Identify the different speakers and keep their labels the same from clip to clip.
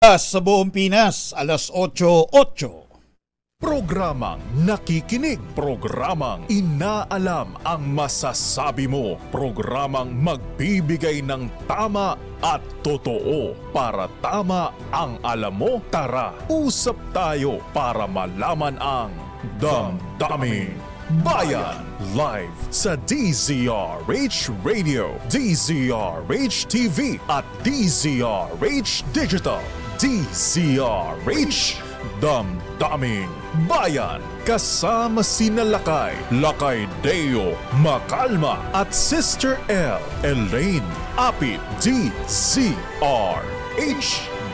Speaker 1: Sa buong Pinas, alas 8:08.
Speaker 2: Programang nakikinig, programang inaalam ang masasabi mo, programang magbibigay ng tama at totoo. Para tama ang alam mo, tara, usap tayo para malaman ang Damdaming Bayan. Live sa DZRH Radio, DZRH TV at DZRH Digital. DZRH Damdaming Bayan. Kasama sina Lakay Deo Macalma at Sister L Elaine Apit. DZRH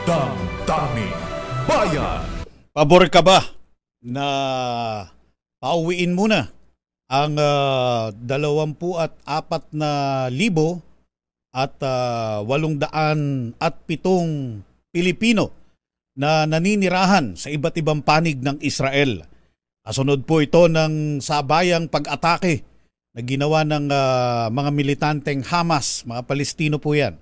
Speaker 2: Damdaming Bayan.
Speaker 1: Pabor ka ba na pauwiin muna ang 24,000 at 807 Pilipino na naninirahan sa iba't ibang panig ng Israel. Kasunod po ito ng sabayang pag-atake na ginawa ng mga militanteng Hamas, mga Palestino po yan.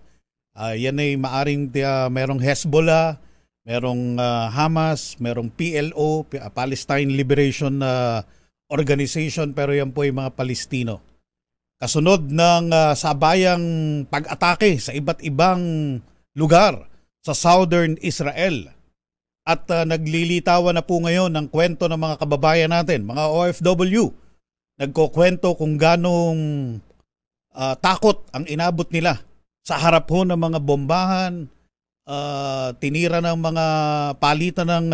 Speaker 1: Yan ay maaring merong Hezbollah, merong Hamas, merong PLO, Palestine Liberation Organization, pero yan po ay mga Palestino. Kasunod ng sabayang pag-atake sa iba't ibang lugar sa Southern Israel. At naglilitawan na po ngayon ng kwento ng mga kababayan natin, mga OFW. Nagkukwento kung ganong takot ang inabot nila sa harap ho ng mga bombahan, tinira ng mga palitan ng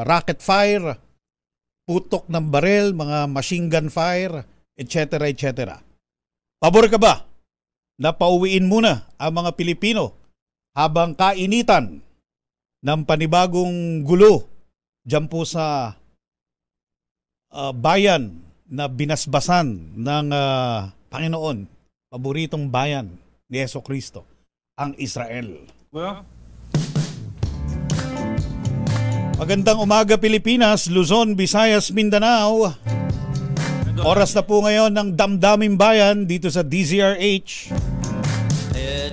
Speaker 1: rocket fire, putok ng barel, mga machine gun fire, etc. etc. Pabor ka ba na pauwiin muna ang mga Pilipino habang kainitan ng panibagong gulo dyan po sa bayan na binasbasan ng Panginoon, paboritong bayan ni Jesucristo, ang Israel?
Speaker 3: Well,
Speaker 1: magandang umaga Pilipinas, Luzon, Visayas, Mindanao. Oras na po ngayon ng Damdaming Bayan dito sa DZRH.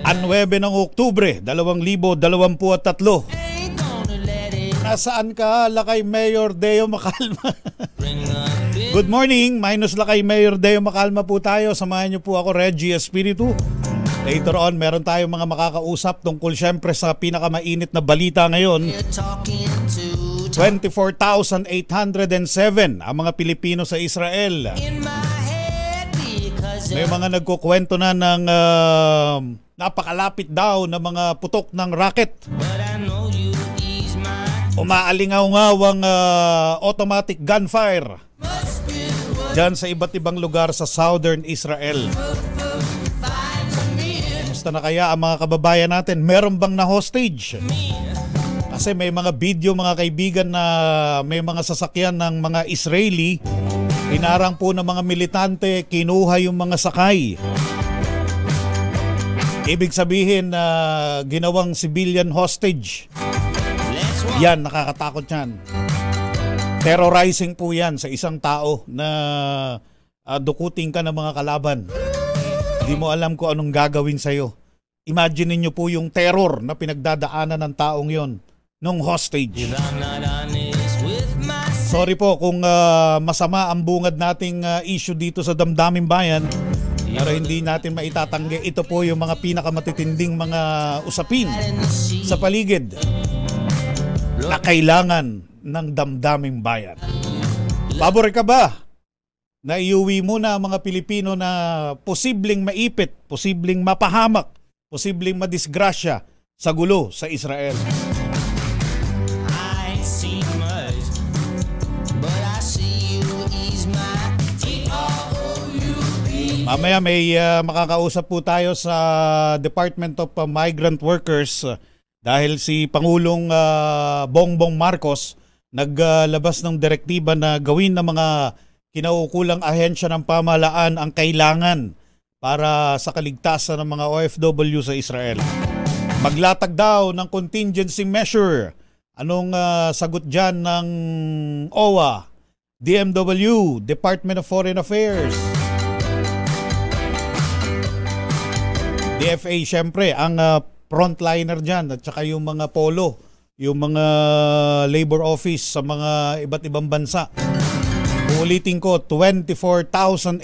Speaker 1: Ang 9 ng Oktubre, 2023. Nasaan ka, Lakay Mayor Deo Macalma? Good morning, minus Lakay Mayor Deo Macalma po tayo. Samahan niyo po ako, Reggie Espiritu. Later on, meron tayong mga makakausap tungkol syempre sa pinakamainit na balita ngayon. 24,807 ang mga Pilipino sa Israel. May mga nagkukwento na ng napakalapit daw na mga putok ng rocket. Umaalingaw-ngaw ang automatic gunfire dyan sa iba't ibang lugar sa Southern Israel. Kamusta na kaya ang mga kababayan natin? Meron bang na-hostage? Kasi may mga video, mga kaibigan, na may mga sasakyan ng mga Israeli, pinarang po ng mga militante, kinuha yung mga sakay. Ibig sabihin na ginawang civilian hostage. Yan, nakakatakot yan. Terrorizing po yan sa isang tao na dukutin ka ng mga kalaban. Hindi mo alam kung anong gagawin sa'yo. Imagine niyo po yung terror na pinagdadaanan ng taong yon nung hostage. Sorry po kung masama ang bungad nating issue dito sa Damdaming Bayan, pero hindi natin maitatanggi. Ito po yung mga pinakamatitinding mga usapin sa paligid na kailangan ng Damdaming Bayan. Pabor ka ba na iuwi muna ang mga Pilipino na posibleng maipit, posibleng mapahamak, posibleng madisgrasya sa gulo sa Israel? Mamaya may makakausap po tayo sa Department of Migrant Workers dahil si Pangulong Bongbong Marcos naglabas ng direktiba na gawin ng mga kinaukulang ahensya ng pamahalaan ang kailangan para sa kaligtasan ng mga OFW sa Israel. Maglatag daw ng contingency measure. Anong sagot dyan ng OWA, DMW, Department of Foreign Affairs? DFA syempre ang frontliner dyan at saka yung mga polo yung mga labor office sa mga iba't ibang bansa. Uulitin ko, 24,807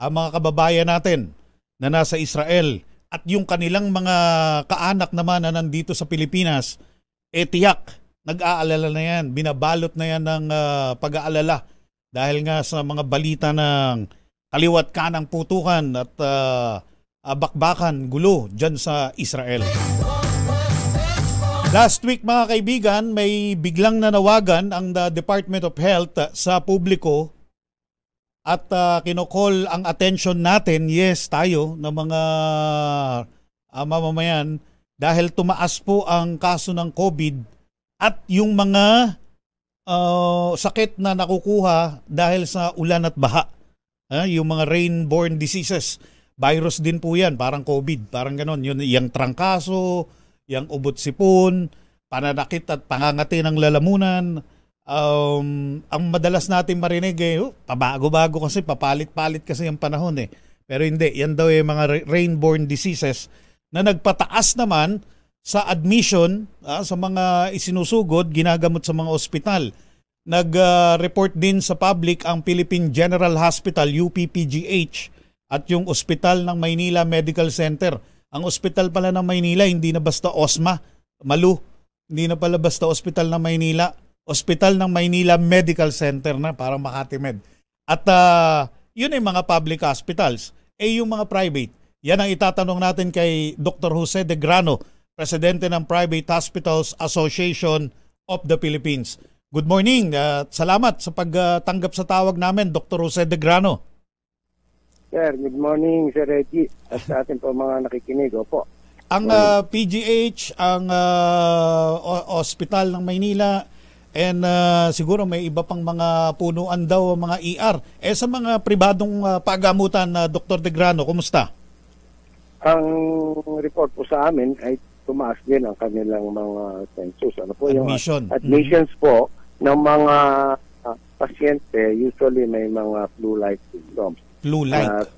Speaker 1: ang mga kababayan natin na nasa Israel. At yung kanilang mga kaanak naman na nandito sa Pilipinas, tiyak, nag-aalala na yan, binabalot na yan ng pag-aalala dahil nga sa mga balita ng kaliwat kanang putukan at bakbakan, gulo dyan sa Israel. Last week mga kaibigan, may biglang nanawagan ang Department of Health sa publiko at kinokol ang attention natin, yes tayo, ng mga mamamayan dahil tumaas po ang kaso ng COVID at yung mga sakit na nakukuha dahil sa ulan at baha. Yung mga rain-borne diseases, virus din po yan, parang COVID, parang ganon. Yung trangkaso, yung ubot-sipon, pananakit at pangangati ng lalamunan. Ang madalas natin marinig pabago-bago kasi, papalit-palit kasi yung panahon eh. Pero hindi, yan daw yung mga rain-borne diseases na nagpataas naman sa admission sa mga isinusugod, ginagamot sa mga ospital. Nag-report din sa public ang Philippine General Hospital, UPPGH, at yung Ospital ng Maynila Medical Center. Ang ospital pala ng Maynila, hindi na basta OSMA, Malu. Hindi na pala basta Ospital ng Maynila. Ospital ng Maynila Medical Center na, parang Makati Med. At yun ay mga public hospitals. Yung mga private, yan ang itatanong natin kay Dr. Jose De Grano, Presidente ng Private Hospitals Association of the Philippines. Good morning. Salamat sa pagtanggap sa tawag namin, Dr. Jose De Grano.
Speaker 3: Sir, good morning, Sir Reggie, at sa atin po mga nakikinig. Opo.
Speaker 1: Ang PGH, ang Hospital ng Maynila, and siguro may iba pang mga punuan daw, mga ER. Sa mga pribadong pagamutan, Dr. De Grano, kumusta?
Speaker 3: Ang report po sa amin ay tumaas din ang kanilang mga census. Ano po
Speaker 1: Admission.
Speaker 3: Yung admissions po ng mga pasyente, usually may mga flu-like symptoms.
Speaker 1: Flu-like.
Speaker 3: At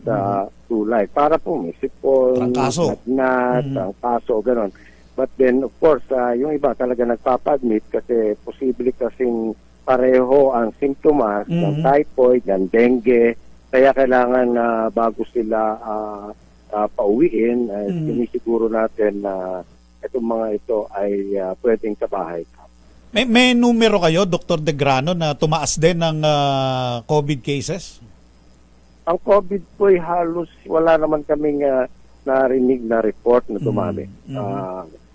Speaker 3: flu-like. Para po may sipon,
Speaker 1: trangkaso,
Speaker 3: trangkaso, gano'n. But then, of course, yung iba talaga nagpapa-admit kasi posible kasing pareho ang simptomas ng typhoid, ng dengue. Kaya kailangan bago sila pauwiin, sinisiguro natin na itong mga ito ay pwedeng sa bahay.
Speaker 1: May numero kayo, Dr. De Grano, na tumaas din ng COVID cases?
Speaker 3: Ang COVID po ay halos wala naman kaming narinig na report na dumami.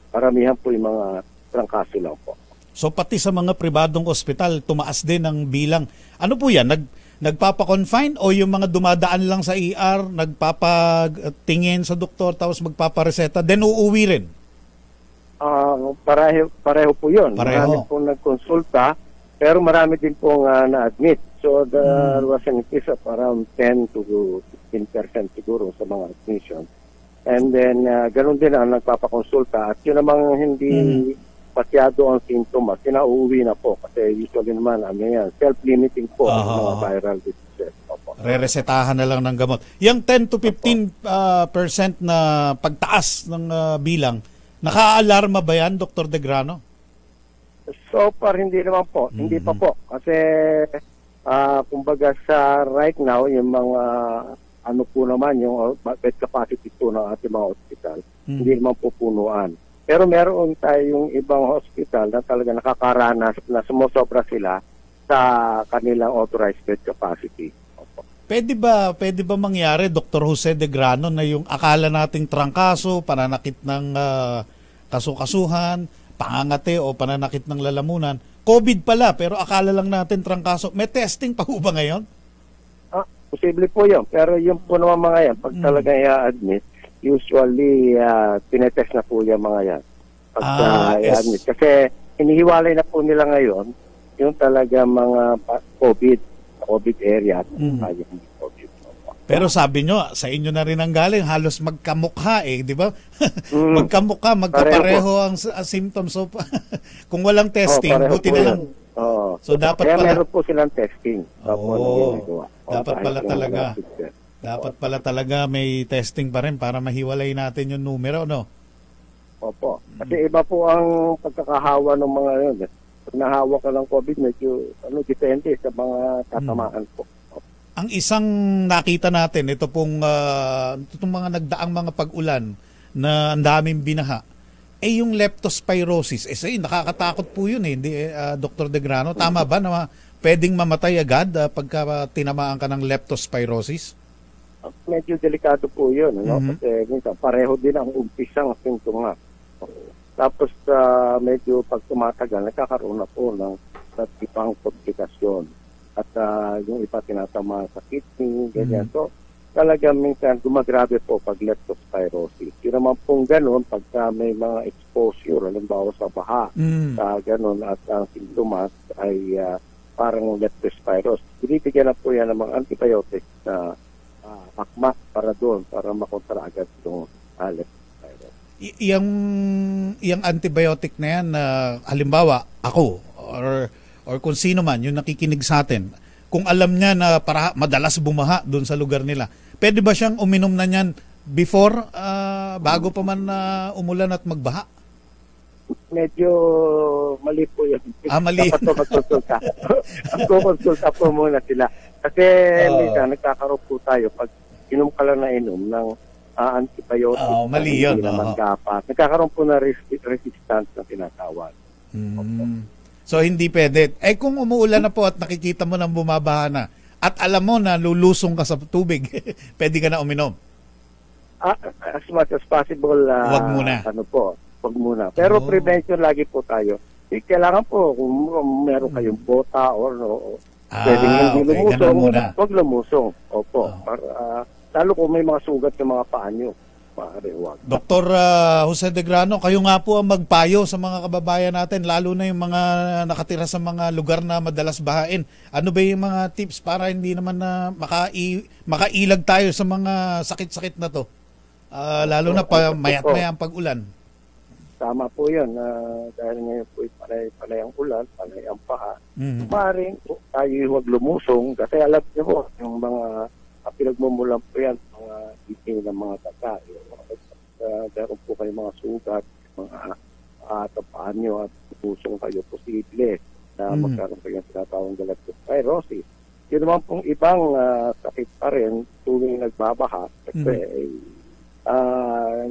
Speaker 3: Paramihan po yung mga trangkaso lang po.
Speaker 1: So pati sa mga pribadong ospital, tumaas din ang bilang. Ano po yan? Nagpapa-confine o yung mga dumadaan lang sa ER, nagpapatingin sa doktor tapos magpapareseta, then uuwi rin?
Speaker 3: Pareho po yun.
Speaker 1: Pareho.
Speaker 3: Marami pong nagkonsulta, pero marami din pong na-admit. So there was an increase of around 10 to 15% siguro sa mga admissions. And then, ganun din ang nagpapakonsulta. At yun namang hindi pasyado ang sintomas, kinauuwi na po. Kasi usually naman, self-limiting po ang mga viral diseases.
Speaker 1: Re-resetahan na lang ng gamot. Yung 10 to 15% na pagtaas ng bilang, naka-alarma ba yan, Dr. De Grano?
Speaker 3: So far, hindi naman po. Hindi pa po. Kasi, kumbaga sa right now, yung mga ano po naman, yung bed capacity po ng ating mga hospital, hindi naman po punuan. Pero meron tayong ibang hospital na talaga nakakaranas na sumusobra sila sa kanilang authorized bed capacity.
Speaker 1: Pwede ba mangyari, Dr. Jose De Grano, na yung akala nating trangkaso, pananakit ng kasukasuhan, pangangate o pananakit ng lalamunan, COVID pala, pero akala lang natin trangkaso. May testing pa ho ba ngayon?
Speaker 3: Posible po yun. Pero yung po naman mga yan, pag talaga i-admit, usually tinetest na po yung mga yan. Pag i-admit. Kasi inihiwalay na po nila ngayon yung talaga mga COVID area. Yung COVID.
Speaker 1: Pero sabi nyo, sa inyo na rin ang galing, halos magkamukha di ba? Magkamukha, magkapareho ang symptoms. So, kung walang testing, buti na lang.
Speaker 3: So dapat kaya meron po silang testing.
Speaker 1: Dapat pala talaga may testing pa rin para mahiwalay natin yung numero, no?
Speaker 3: Opo. Kasi iba po ang pagkakahawa ng mga yun. Pag nahawa ka ng COVID, medyo depende sa mga tatamaan po.
Speaker 1: Ang isang nakita natin, itong mga nagdaang mga pag-ulan na ang daming binaha, yung leptospirosis. Nakakatakot po yun hindi, Dr. De Grano. Tama ba na pwedeng mamatay agad pagka tinamaan ka ng leptospirosis?
Speaker 3: Medyo delikado po yun. Kasi minsan, pareho din ang umpisang sintomas. Tapos medyo pag tumatagal, nagkakaroon na po ng ibang komplikasyon. At yung iba tinatama sa kidney, ganyan. So, talagang minsan gumagrabe po pag leptospirosis. Yun naman pong ganun, pagka may mga exposure, halimbawa sa baha, sa ganun, at ang sintomas ay parang leptospirosis. Binibigyan na po yan ng mga antibiotics na akma para doon, para makontra agad yung leptospirosis.
Speaker 1: Yung antibiotic na yan, halimbawa, ako, or kung sino man, yung nakikinig sa atin, kung alam niya na madalas bumaha doon sa lugar nila, pwede ba siyang uminom na niyan before, bago pa man umulan at magbaha?
Speaker 3: Medyo mali po yun.
Speaker 1: Mali.
Speaker 3: Dapat po magkonsulta. Magkonsulta po muna sila. Kasi minsan nagkakaroon po tayo pag inom ka lang na inom ng antibiotic.
Speaker 1: Mali yun.
Speaker 3: Hindi naman dapat. Nagkakaroon po na resistance na tinatawag.
Speaker 1: So hindi pwede. Kung umuulan na po at nakikita mo nang bumabaha na at alam mo na lulusong ka sa tubig, pwede ka na uminom?
Speaker 3: As much as possible,
Speaker 1: wag muna.
Speaker 3: Wag muna. Pero prevention lagi po tayo. Kailangan po kung meron kayong bota or pwedeng hindi lumusong, wag lumusong. Opo. Para, lalo kung may mga sugat sa mga paa nyo.
Speaker 1: Dr. Jose De Grano, kayo nga po ang magpayo sa mga kababayan natin, lalo na yung mga nakatira sa mga lugar na madalas bahain. Ano ba yung mga tips para hindi naman na makailag tayo sa mga sakit-sakit na to? Lalo na mayat-maya ang pag-ulan.
Speaker 3: Tama po yun. Dahil ngayon po panay ang ulan, panay ang paha. Maaaring tayo huwag lumusong kasi alam niyo po, yung mga pinagmumulan po yan, mga iting ng mga daga. Meron po kayo mga sugat, mga tapaan nyo at pusong kayo posible na magkaroon kayo ng tinatawang leptospirosis. Yun naman pong ibang sakit pa rin tuwing nagbabaha. Kasi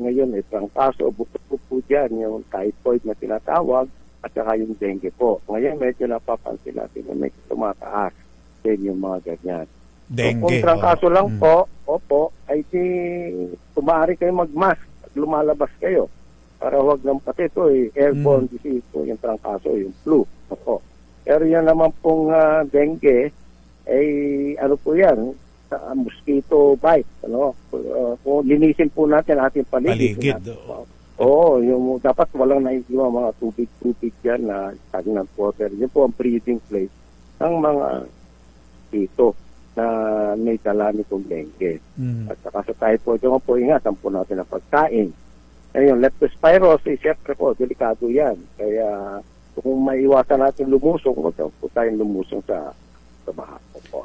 Speaker 3: ngayon trangkaso, bukod po dyan yung typhoid na tinatawag at saka yung dengue po. Ngayon medyo napapansin natin na may tumataas din yung mga ganyan.
Speaker 1: Dengue.
Speaker 3: So, kung trangkaso lang po, ay di tumaari kayo mag-mask at lumalabas kayo. Para huwag lang pati ito, airborne disease po, yung trangkaso, yung flu. Opo. Pero yan naman pong dengue, ano po yan, mosquito bite. Kung linisin po natin ating paligid. Yung dapat walang naiiwan mga tubig-tubig yan na stagnant water. Yan po ang breeding place ng mga mosquito na may dala nitong dengue. At saka sa typhoid, yung po ingatan po natin ang pagkain. Yung leptospirosis, syempre po, delikado yan. Kaya kung maiwasan natin lumusong, huwag po tayong lumusong sa baha.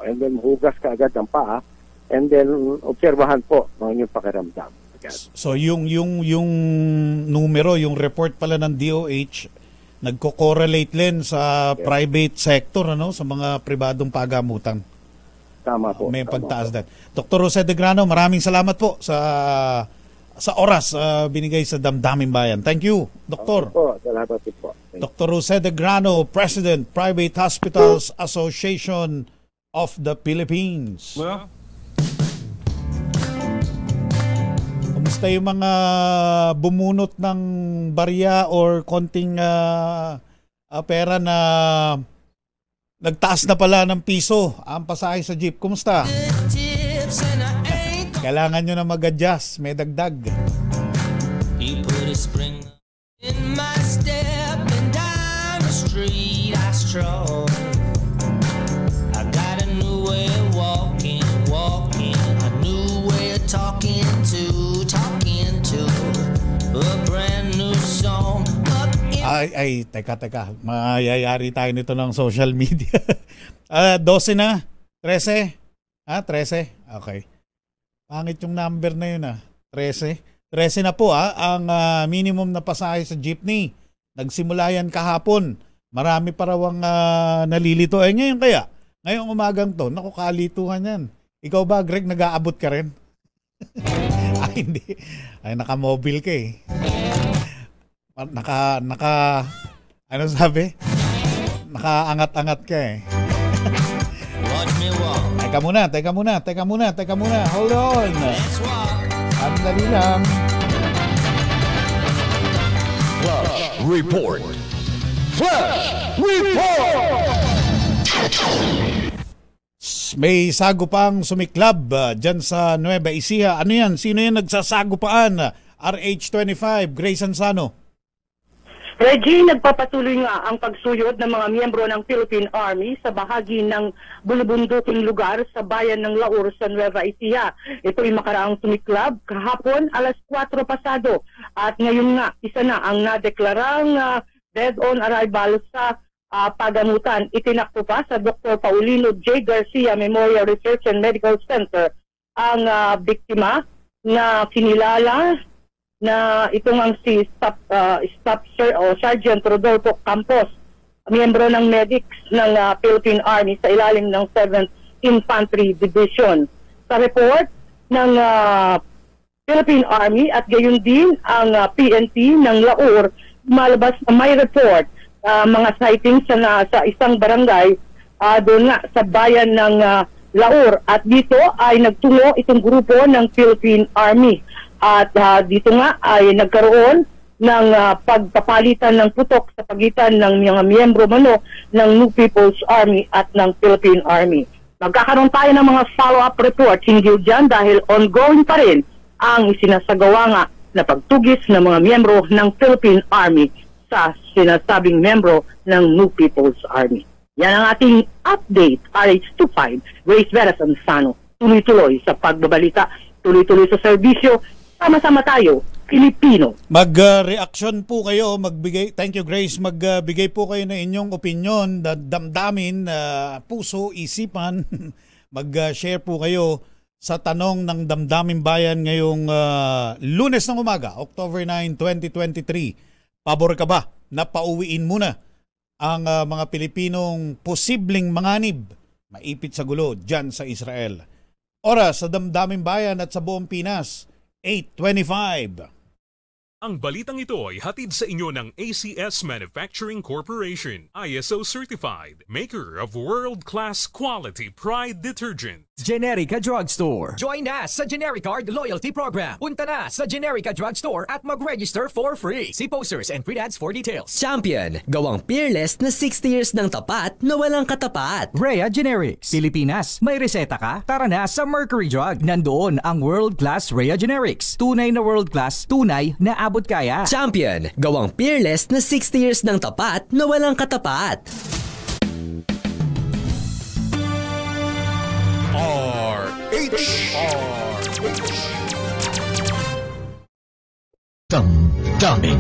Speaker 3: And then hugas ka agad ng paa, and then obserbahan po ng yung pakiramdam.
Speaker 1: So yung numero, yung report pala ng DOH, nagko-correlate din sa private sector, sa mga pribadong pagamutan.
Speaker 3: Tama po.
Speaker 1: May pagtaas din. Dr. Jose De Grano, maraming salamat po sa oras binigay sa Damdaming Bayan. Thank you, Doktor.
Speaker 3: Salamat po.
Speaker 1: Dr. Jose De Grano, President, Private Hospitals Association of the Philippines.
Speaker 2: Well,
Speaker 1: Kumusta yung mga bumunot ng barya or konting pera na nagtaas na pala ng piso ang pasahe sa jeep? Kumusta? Kailangan nyo na mag-adjust. May dagdag.
Speaker 4: He put a spring in my step and down the street I stroll. I got a new way of walking, a new way of talking to a brand new song.
Speaker 1: Ay, teka. Mayayari tayo nito ng social media. 12 na? 13? 13? Okay. Pangit yung number na yun 13. 13 na po ang minimum na pasahe sa jeepney. Nagsimula yan kahapon. Marami pa raw ang nalilito. Ngayon kaya? Ngayong umagang to, naku, kalituhan yan. Ikaw ba, Greg, nag-aabot ka rin? Ay, hindi. Ay, naka-mobile ka eh. Ano sabi? Nakaangat-angat ka eh. Teka muna. Hold on. Andali lang.
Speaker 2: Report. Flash Report!
Speaker 1: May sagupang sumiklab dyan sa Nueva Ecija. Ano yan? Sino yan nagsasagupaan? RH25, Grace Ansano.
Speaker 5: Reggie, nagpapatuloy nga ang pagsuyod ng mga miyembro ng Philippine Army sa bahagi ng bulubunduking lugar sa bayan ng Laur sa Nueva Ecija. Ito'y makaraang sumiklab kahapon alas 4 pasado at ngayon nga isa na ang nadeklarang dead on arrival sa pagamutan. Itinakbo pa sa Dr. Paulino J. Garcia Memorial Research and Medical Center ang biktima na kinilala na itong ang si Sergeant Rodolfo Campos, miyembro ng medics ng Philippine Army sa ilalim ng 7th Infantry Division. Sa report ng Philippine Army at gayon din ang PNP ng Laur, malabas na may report mga sightings sa isang barangay doon nga sa bayan ng Laur, at dito ay nagtungo itong grupo ng Philippine Army. At dito nga ay nagkaroon ng pagpapalitan ng putok sa pagitan ng mga miyembro ng New People's Army at ng Philippine Army. Magkakaroon tayo ng mga follow-up report hinggil dyan dahil ongoing pa rin ang isinasagawa nga na pagtugis ng mga miyembro ng Philippine Army sa sinasabing miyembro ng New People's Army. Yan ang ating update, RH25, Grace Veras Ansano. Tuloy-tuloy sa pagbabalita, tuloy-tuloy sa serbisyo. Sama-sama tayo, Pilipino.
Speaker 1: Mag-reaction po kayo, thank you Grace, magbigay po kayo ng inyong opinion, damdamin, puso, isipan, mag-share po kayo sa tanong ng Damdamin Bayan ngayong Lunes ng umaga, October 9, 2023. Pabor ka ba na pauwiin muna ang mga Pilipinong posibleng manganib, maipit sa gulo dyan sa Israel? Oras sa Damdamin Bayan at sa buong Pinas, 8:25.
Speaker 6: Ang balitang ito ay hatid sa inyo ng ACS Manufacturing Corporation, ISO certified, maker of world-class quality Pride detergent.
Speaker 7: Generica Drugstore.
Speaker 8: Join na sa Genericard Loyalty Program. Punta na sa Generica Drugstore at mag-register for free. See posters and print ads for details.
Speaker 9: Champion, gawang peerless na 60 years ng tapat na walang katapat.
Speaker 7: Rhea Generics. Pilipinas, may reseta ka? Tara na sa Mercury Drug. Nandoon ang world-class Rhea Generics. Tunay na world-class, tunay na abot kaya.
Speaker 9: Champion, gawang peerless na 60 years ng tapat na walang katapat.
Speaker 2: Damdamin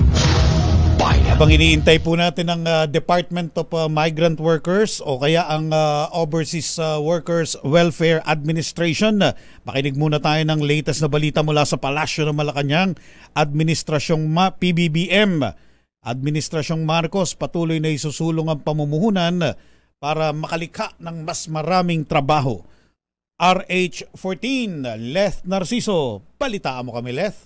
Speaker 2: Bayan.
Speaker 1: Habang iniintay po natin ang Department of Migrant Workers o kaya ang Overseas Workers Welfare Administration, makinig muna tayo ng latest na balita mula sa Palasyo ng Malacanang. Administrasyong PBBM, Administrasyong Marcos, patuloy na isusulong ang pamumuhunan para makalikha ng mas maraming trabaho. RH14, Leth Narciso. Balitaan mo kami, Leth.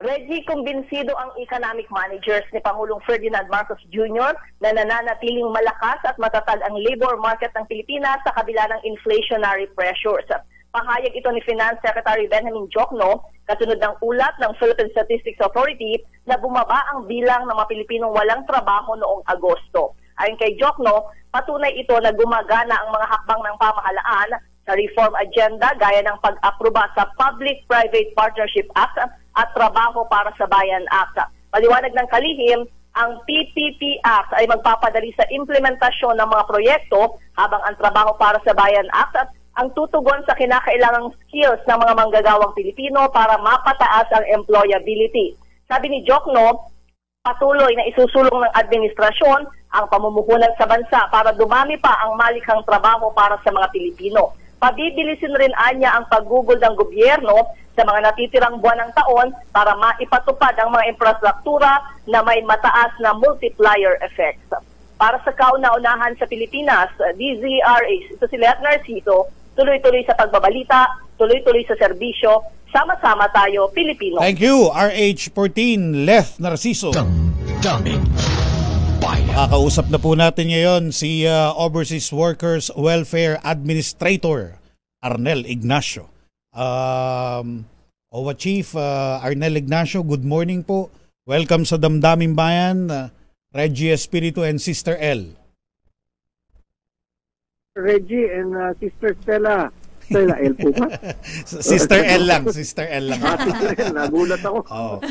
Speaker 5: Reggie, kumbinsido ang economic managers ni Pangulong Ferdinand Marcos Jr. na nananatiling malakas at matatag ang labor market ng Pilipinas sa kabila ng inflationary pressures. Pahayag ito ni Finance Secretary Benjamin Diokno kasunod ng ulat ng Philippine Statistics Authority na bumaba ang bilang ng mga Pilipinong walang trabaho noong Agosto. Ayon kay Diokno, patunay ito na gumagana ang mga hakbang ng pamahalaan sa reform agenda gaya ng pag-aproba sa Public-Private Partnership Act at Trabaho para sa Bayan Act. Paliwanag ng kalihim, ang PPP Act ay magpapadali sa implementasyon ng mga proyekto habang ang Trabaho para sa Bayan Act ang tutugon sa kinakailangang skills ng mga manggagawang Pilipino para mapataas ang employability. Sabi ni Diokno, patuloy na isusulong ng administrasyon ang pamumuhunan sa bansa para dumami pa ang malikhang trabaho para sa mga Pilipino. pabibilisin rin anya ang paggugol ng gobyerno sa mga natitirang buwan ng taon para maipatupad ang mga infrastruktura na may mataas na multiplier effects. Para sa kauna-unahan sa Pilipinas, DZRH, ito si Let Narciso, tuloy-tuloy sa pagbabalita, tuloy-tuloy sa serbisyo, sama-sama tayo, Pilipino.
Speaker 1: Thank you, RH14 Leth Narciso.
Speaker 2: Damdamin Bayan.
Speaker 1: Makakausap na po natin ngayon si Overseas Workers Welfare Administrator Arnel Ignacio. OWA Chief Arnel Ignacio, good morning po. Welcome sa Damdamin Bayan, Reggie Espiritu and Sister L.
Speaker 3: Reggie and Sister Stella. Stella L po ba?
Speaker 1: Sister L lang, Sister L lang.
Speaker 3: Sister L, nagulat ako.
Speaker 1: Oh.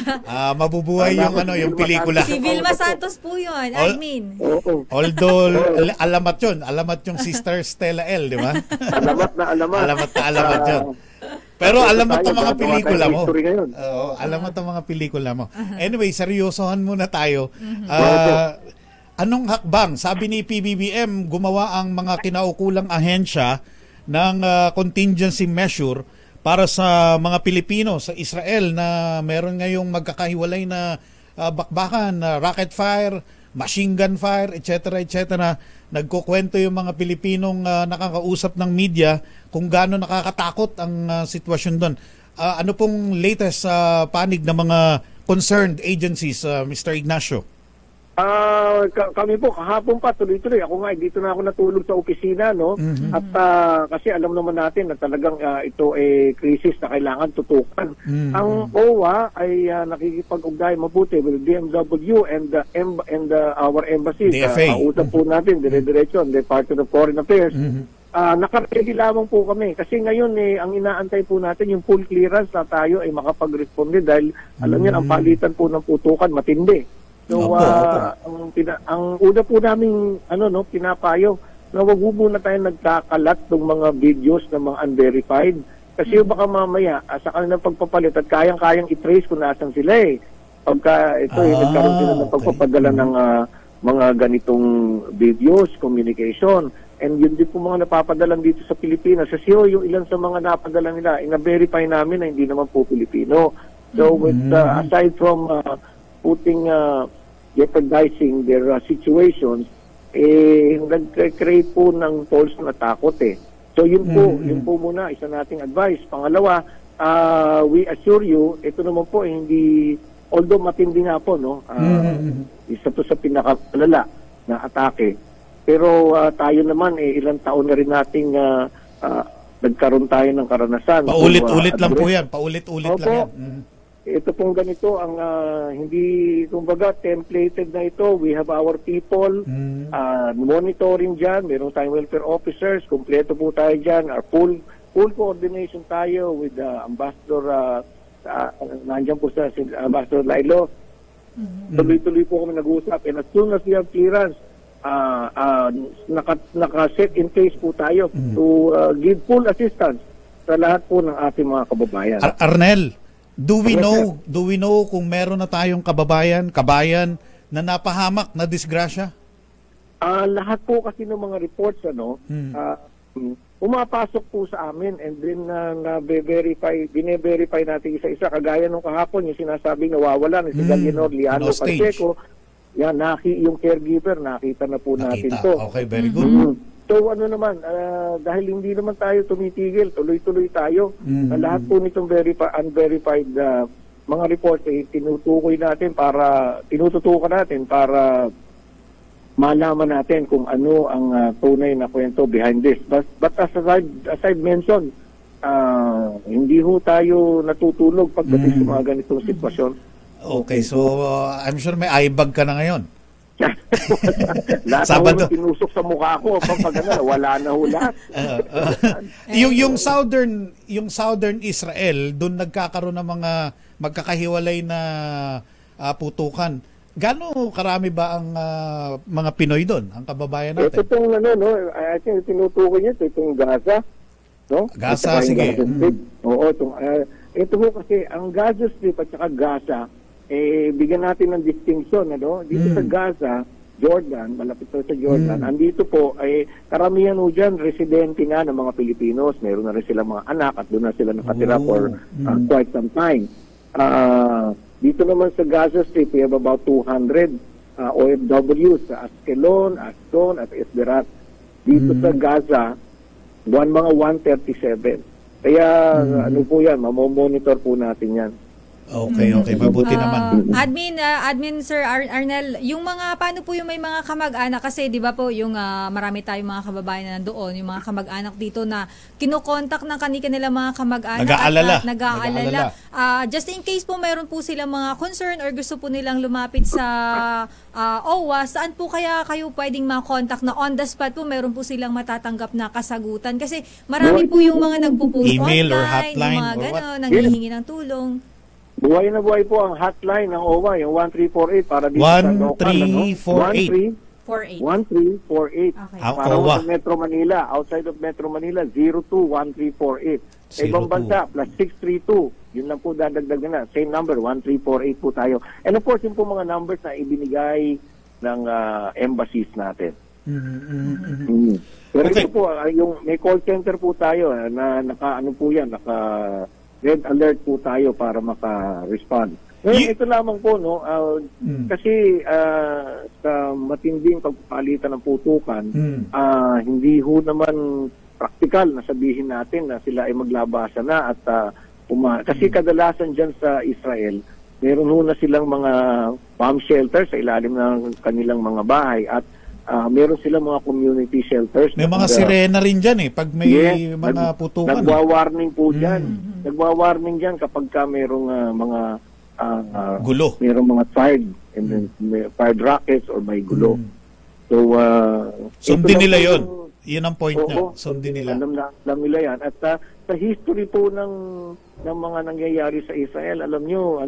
Speaker 1: Mabubuhay yung pelikula.
Speaker 10: Si Vilma Santos po yun, admin.
Speaker 1: Although alamat yun, alamat yung Sister Stella L, di ba?
Speaker 3: Alamat na alamat.
Speaker 1: Alamat na alamat yun. Pero alamat ang mga pelikula mo. Alamat ang mga pelikula mo. Anyway, seryosohan muna tayo. Anong hakbang? Sabi ni PBBM, gumawa ang mga kinaukulang ahensya ng contingency measure para sa mga Pilipino sa Israel na meron ngayong magkakahiwalay na bakbakan, rocket fire, machine gun fire, etc. etc. Nagkukwento yung mga Pilipinong nakakausap ng media kung gaano nakakatakot ang sitwasyon doon. Ano pong latest panig ng mga concerned agencies, Mr. Ignacio?
Speaker 3: Kami po kahapon pa tuloy-tuloy. Ako nga dito na ako natulog sa opisina, no? At kasi alam naman natin na talagang ito crisis na kailangan tutukan. Ang OWA ay nakikipag-ugnayan mabuti with DMW and our embassy. Kausap po natin dire-diretso ang Department of Foreign Affairs. Nakaready lamang po kami kasi ngayon ang inaantay po natin yung full clearance na tayo ay makapag-responde dahil alam niyo ang palitan po ng putukan matindi. So, ang una po namin pinapayo na wag muna tayo nagkakalat ng mga videos ng mga unverified kasi baka mamaya sa kanilang pagpapalit at kayang-kayang i-trace kung nasan sila pagka ito nagkaroon sila ng pagpapadala ng mga ganitong videos, communication, and yun din po mga napapadalan dito sa Pilipinas kasi yung ilan sa mga napadala nila ina-verify namin na hindi naman po Pilipino. So with aside from putting jeopardizing their situations, nag-create po ng false na takot So yun po muna, isa nating advice. Pangalawa, we assure you, ito naman po hindi, although matindi nga po, no? Isa to sa pinakakalala na atake. Pero tayo naman, ilang taon na rin nating nagkaroon tayo ng karanasan.
Speaker 1: Paulit-ulit lang po yan, paulit-ulit lang yan.
Speaker 3: Ito pong ganito ang hindi kumbaga templated na ito. We have our people monitoring dyan. Meron tayong welfare officers. Kompleto po tayo dyan. Our full coordination tayo with Ambassador nandiyan po sa Ambassador Lailo. Tuloy-tuloy po kami nag-uusap. And as soon as we have clearance, naka-set in place po tayo to give full assistance sa lahat po ng ating mga kababayan.
Speaker 1: Arnel, Do we know kung meron na tayong kabayan na napahamak na disgrasya?
Speaker 3: Lahat po kasi ng mga reports umapasok po sa amin and then bine-verify natin isa-isa kagaya nung kahapon yung sinasabing nawawala ni si Galienor Liano Pacheco. Yan, yung caregiver nakita na po natin to.
Speaker 1: Okay, very good.
Speaker 3: So naman, dahil hindi naman tayo tumitigil, tuloy-tuloy tayo. Lahat po nitong unverified mga reports tinutukoy natin tinututukan natin para malaman natin kung ano ang tunay na kwento behind this. But as I mentioned, hindi ho tayo natutulog pagdating sa mga ganitong sitwasyon.
Speaker 1: Okay, so I'm sure may eyebag ka na ngayon.
Speaker 3: Sabado tinusok sa mukha ko wala na ho lahat.
Speaker 1: yung southern Israel doon nagkakaroon ng mga magkakahiwalay na putukan. Gaano karami ba ang mga Pinoy doon, ang kababayan natin?
Speaker 3: Ito pong I think tinutukoy niya itong Gaza, no?
Speaker 1: Gaza, sige.
Speaker 3: Oo, ito po kasi ang Gaza Strip at saka Gaza bigyan natin ng distinction, dito sa Gaza, Jordan, malapit to sa Jordan. Andito po ay karamihan po dyan residente nga ng mga Pilipinos. Meron na rin silang mga anak at doon na sila nakatira for quite some time. Dito naman sa Gaza Strip, we have about 200 OFWs sa Askelon, Aston at Esderat. Dito sa Gaza, mga 137. Kaya ano po yan, mamomonitor po natin yan.
Speaker 1: Okay, mabuti naman.
Speaker 10: Admin Sir Arnel, yung mga paano po yung may mga kamag-anak kasi 'di ba po yung marami tayong mga kababayan na nandoon, yung mga kamag-anak dito na kinokontak ng kanilang mga kamag-anak nag-aalala. Just in case po mayroon po silang mga concern or gusto po nilang lumapit sa OWA, saan po kaya kayo pwedeng ma-contact na on the spot po mayroon po silang matatanggap na kasagutan kasi marami po yung mga nagpo-post
Speaker 1: email
Speaker 10: online,
Speaker 1: or hotline
Speaker 10: yung mga
Speaker 1: or
Speaker 10: gano'n, nanghihingi ng tulong.
Speaker 3: Buhay na buhay po ang hotline ng OWA, yung 1348 para dito sa local. 1348.
Speaker 10: Okay.
Speaker 3: Para
Speaker 1: OWA.
Speaker 3: sa Metro Manila, outside of Metro Manila, 021348. Sa ibang bansa, +632. Yun lang po dadagdag na. Same number, 1348 po tayo. And of course, yung po mga numbers na ibinigay ng embassies natin. Pero ito po, yung may call center po tayo na naka red alert po tayo para maka-respond. Ngayon, ito lamang po, no, kasi sa matinding pagpapalitan ng putukan, hindi ho naman praktikal na sabihin natin na sila ay maglabasa na at kasi kadalasan dyan sa Israel, meron ho na silang mga bomb shelters sa ilalim ng kanilang mga bahay at meron silang mga community shelters.
Speaker 1: May mga sirena rin dyan pag may mga putukan.
Speaker 3: Nagwa-warning po dyan. Nagwa-warning dyan kapag ka merong mga
Speaker 1: gulo.
Speaker 3: Merong mga fired rockets or may gulo. So,
Speaker 1: sundin nila yun. Yun ang point niya. Sundin nila.
Speaker 3: Alam nila yan. At sa history po ng mga nangyayari sa Israel, alam nyo,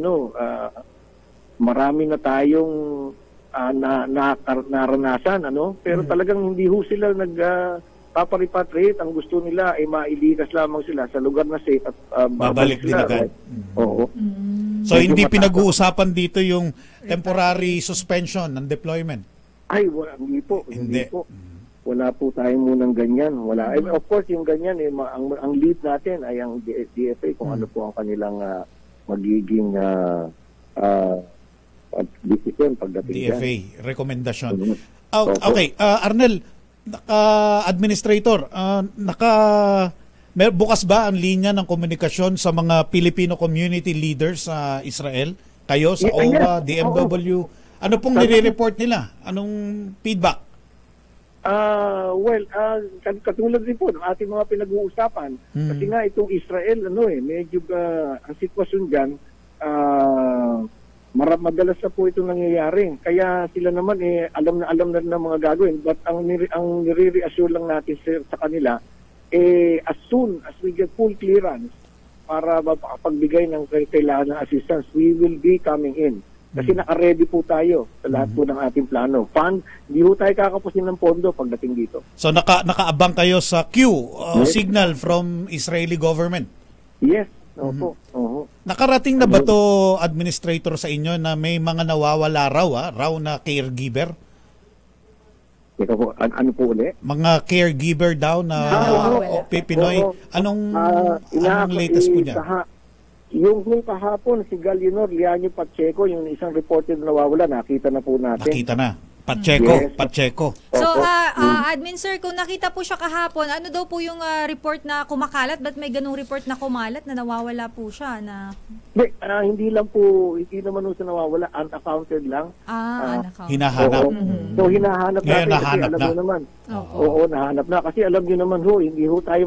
Speaker 3: marami na tayong naranasan, pero talagang hindi ho sila nagpaparepatriate. Ang gusto nila ay mailikas lamang sila sa lugar na safe at
Speaker 1: babalik din agad.
Speaker 3: Oo.
Speaker 1: So hindi pinag-uusapan dito yung temporary suspension ng deployment?
Speaker 3: Ay, hindi po. Wala po tayong munang ganyan. Wala. Of course, yung ganyan, ang lead natin ay ang DFA kung ano po ang kanilang magiging decision pagdating
Speaker 1: DFA, rekomendasyon. Okay, Arnel, administrator, bukas ba ang linya ng komunikasyon sa mga Filipino community leaders sa Israel? Kayo sa OWA, DMW, ano pong nire-report nila? Anong feedback?
Speaker 3: Katulad din po ng ating mga pinag-uusapan. Kasi nga itong Israel, medyo ang sitwasyon dyan, madalas na po itong nangyayari. Kaya sila naman alam na ng mga gagawin. But ang nire-reassure lang natin sa kanila, as soon as we get full clearance para makapagbigay ng kailangan ng assistance, we will be coming in. Kasi naka-ready po tayo sa lahat po ng ating plano. Hindi po tayo kakapusin ng pondo pagdating dito.
Speaker 1: So nakaabang kayo sa signal from Israeli government?
Speaker 3: Yes. Opo.
Speaker 1: Nakarating na ba to, administrator, sa inyo na may mga nawawala raw na caregiver?
Speaker 3: Ito po, ano po ulit?
Speaker 1: Mga caregiver daw na Pinoy. Anong latest po niya?
Speaker 3: Yung kahapon, si Gallinor Lianio Pacheco, yung isang reported na nawawala, nakita na po natin.
Speaker 1: Nakita na. Pacheco.
Speaker 10: So, Admin Sir, kung nakita po siya kahapon, ano daw po yung report na kumakalat? Ba't may ganung report na kumalat na nawawala po siya?
Speaker 3: Hindi naman siya nawawala, unaccounted lang.
Speaker 10: Unaccounted.
Speaker 1: Hinahanap.
Speaker 3: So, hinahanap
Speaker 1: ngayon,
Speaker 3: natin kasi alam nyo naman. Oo, nahanap na. Kasi alam nyo naman hindi tayo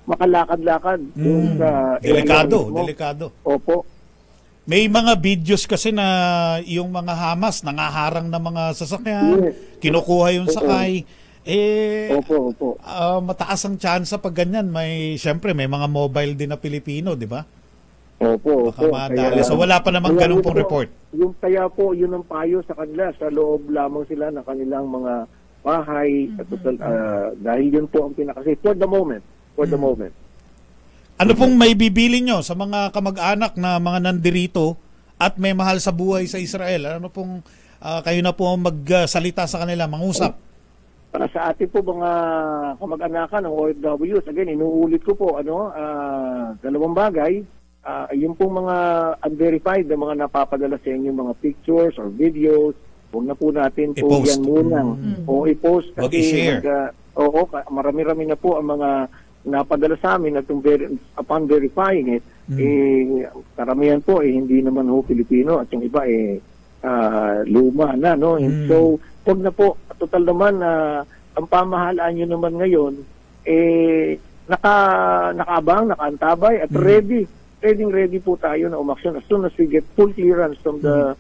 Speaker 3: makalakad-lakad.
Speaker 1: Delikado.
Speaker 3: Opo.
Speaker 1: May mga videos kasi na yung mga Hamas nangaharang ng mga sasakyan, kinukuha yung sakay.
Speaker 3: Opo.
Speaker 1: Mataas ang tsansa pag ganyan. Siyempre, may mga mobile din na Pilipino, di ba?
Speaker 3: Opo.
Speaker 1: So wala pa namang ganun pong report.
Speaker 3: Kaya po, yun ang payo sa kanila. Sa loob lamang sila ng kanilang mga bahay. Dahil yun po ang pinaka-safe for the moment.
Speaker 1: Ano pong may bibili nyo sa mga kamag-anak na mga nandirito at may mahal sa buhay sa Israel? Ano pong kayo na po magsalita sa kanila, mangusap.
Speaker 3: Para sa ating po mga kamag-anakan ng OFWs, again, inuulit ko po, dalawang bagay. Yung pong mga unverified na mga napapadala sa inyo mga pictures or videos, huwag na po natin po yan munang o i-post.
Speaker 1: Huwag i-share.
Speaker 3: Marami-rami na po ang mga napadala sa amin at upon verifying it, karamihan po hindi naman ho Pilipino at yung iba luma na, no? And so, huwag na po, total naman ang pamahalaan nyo naman ngayon nakaabang, nakaantabay at ready po tayo na umaksyon as soon as we get full clearance from the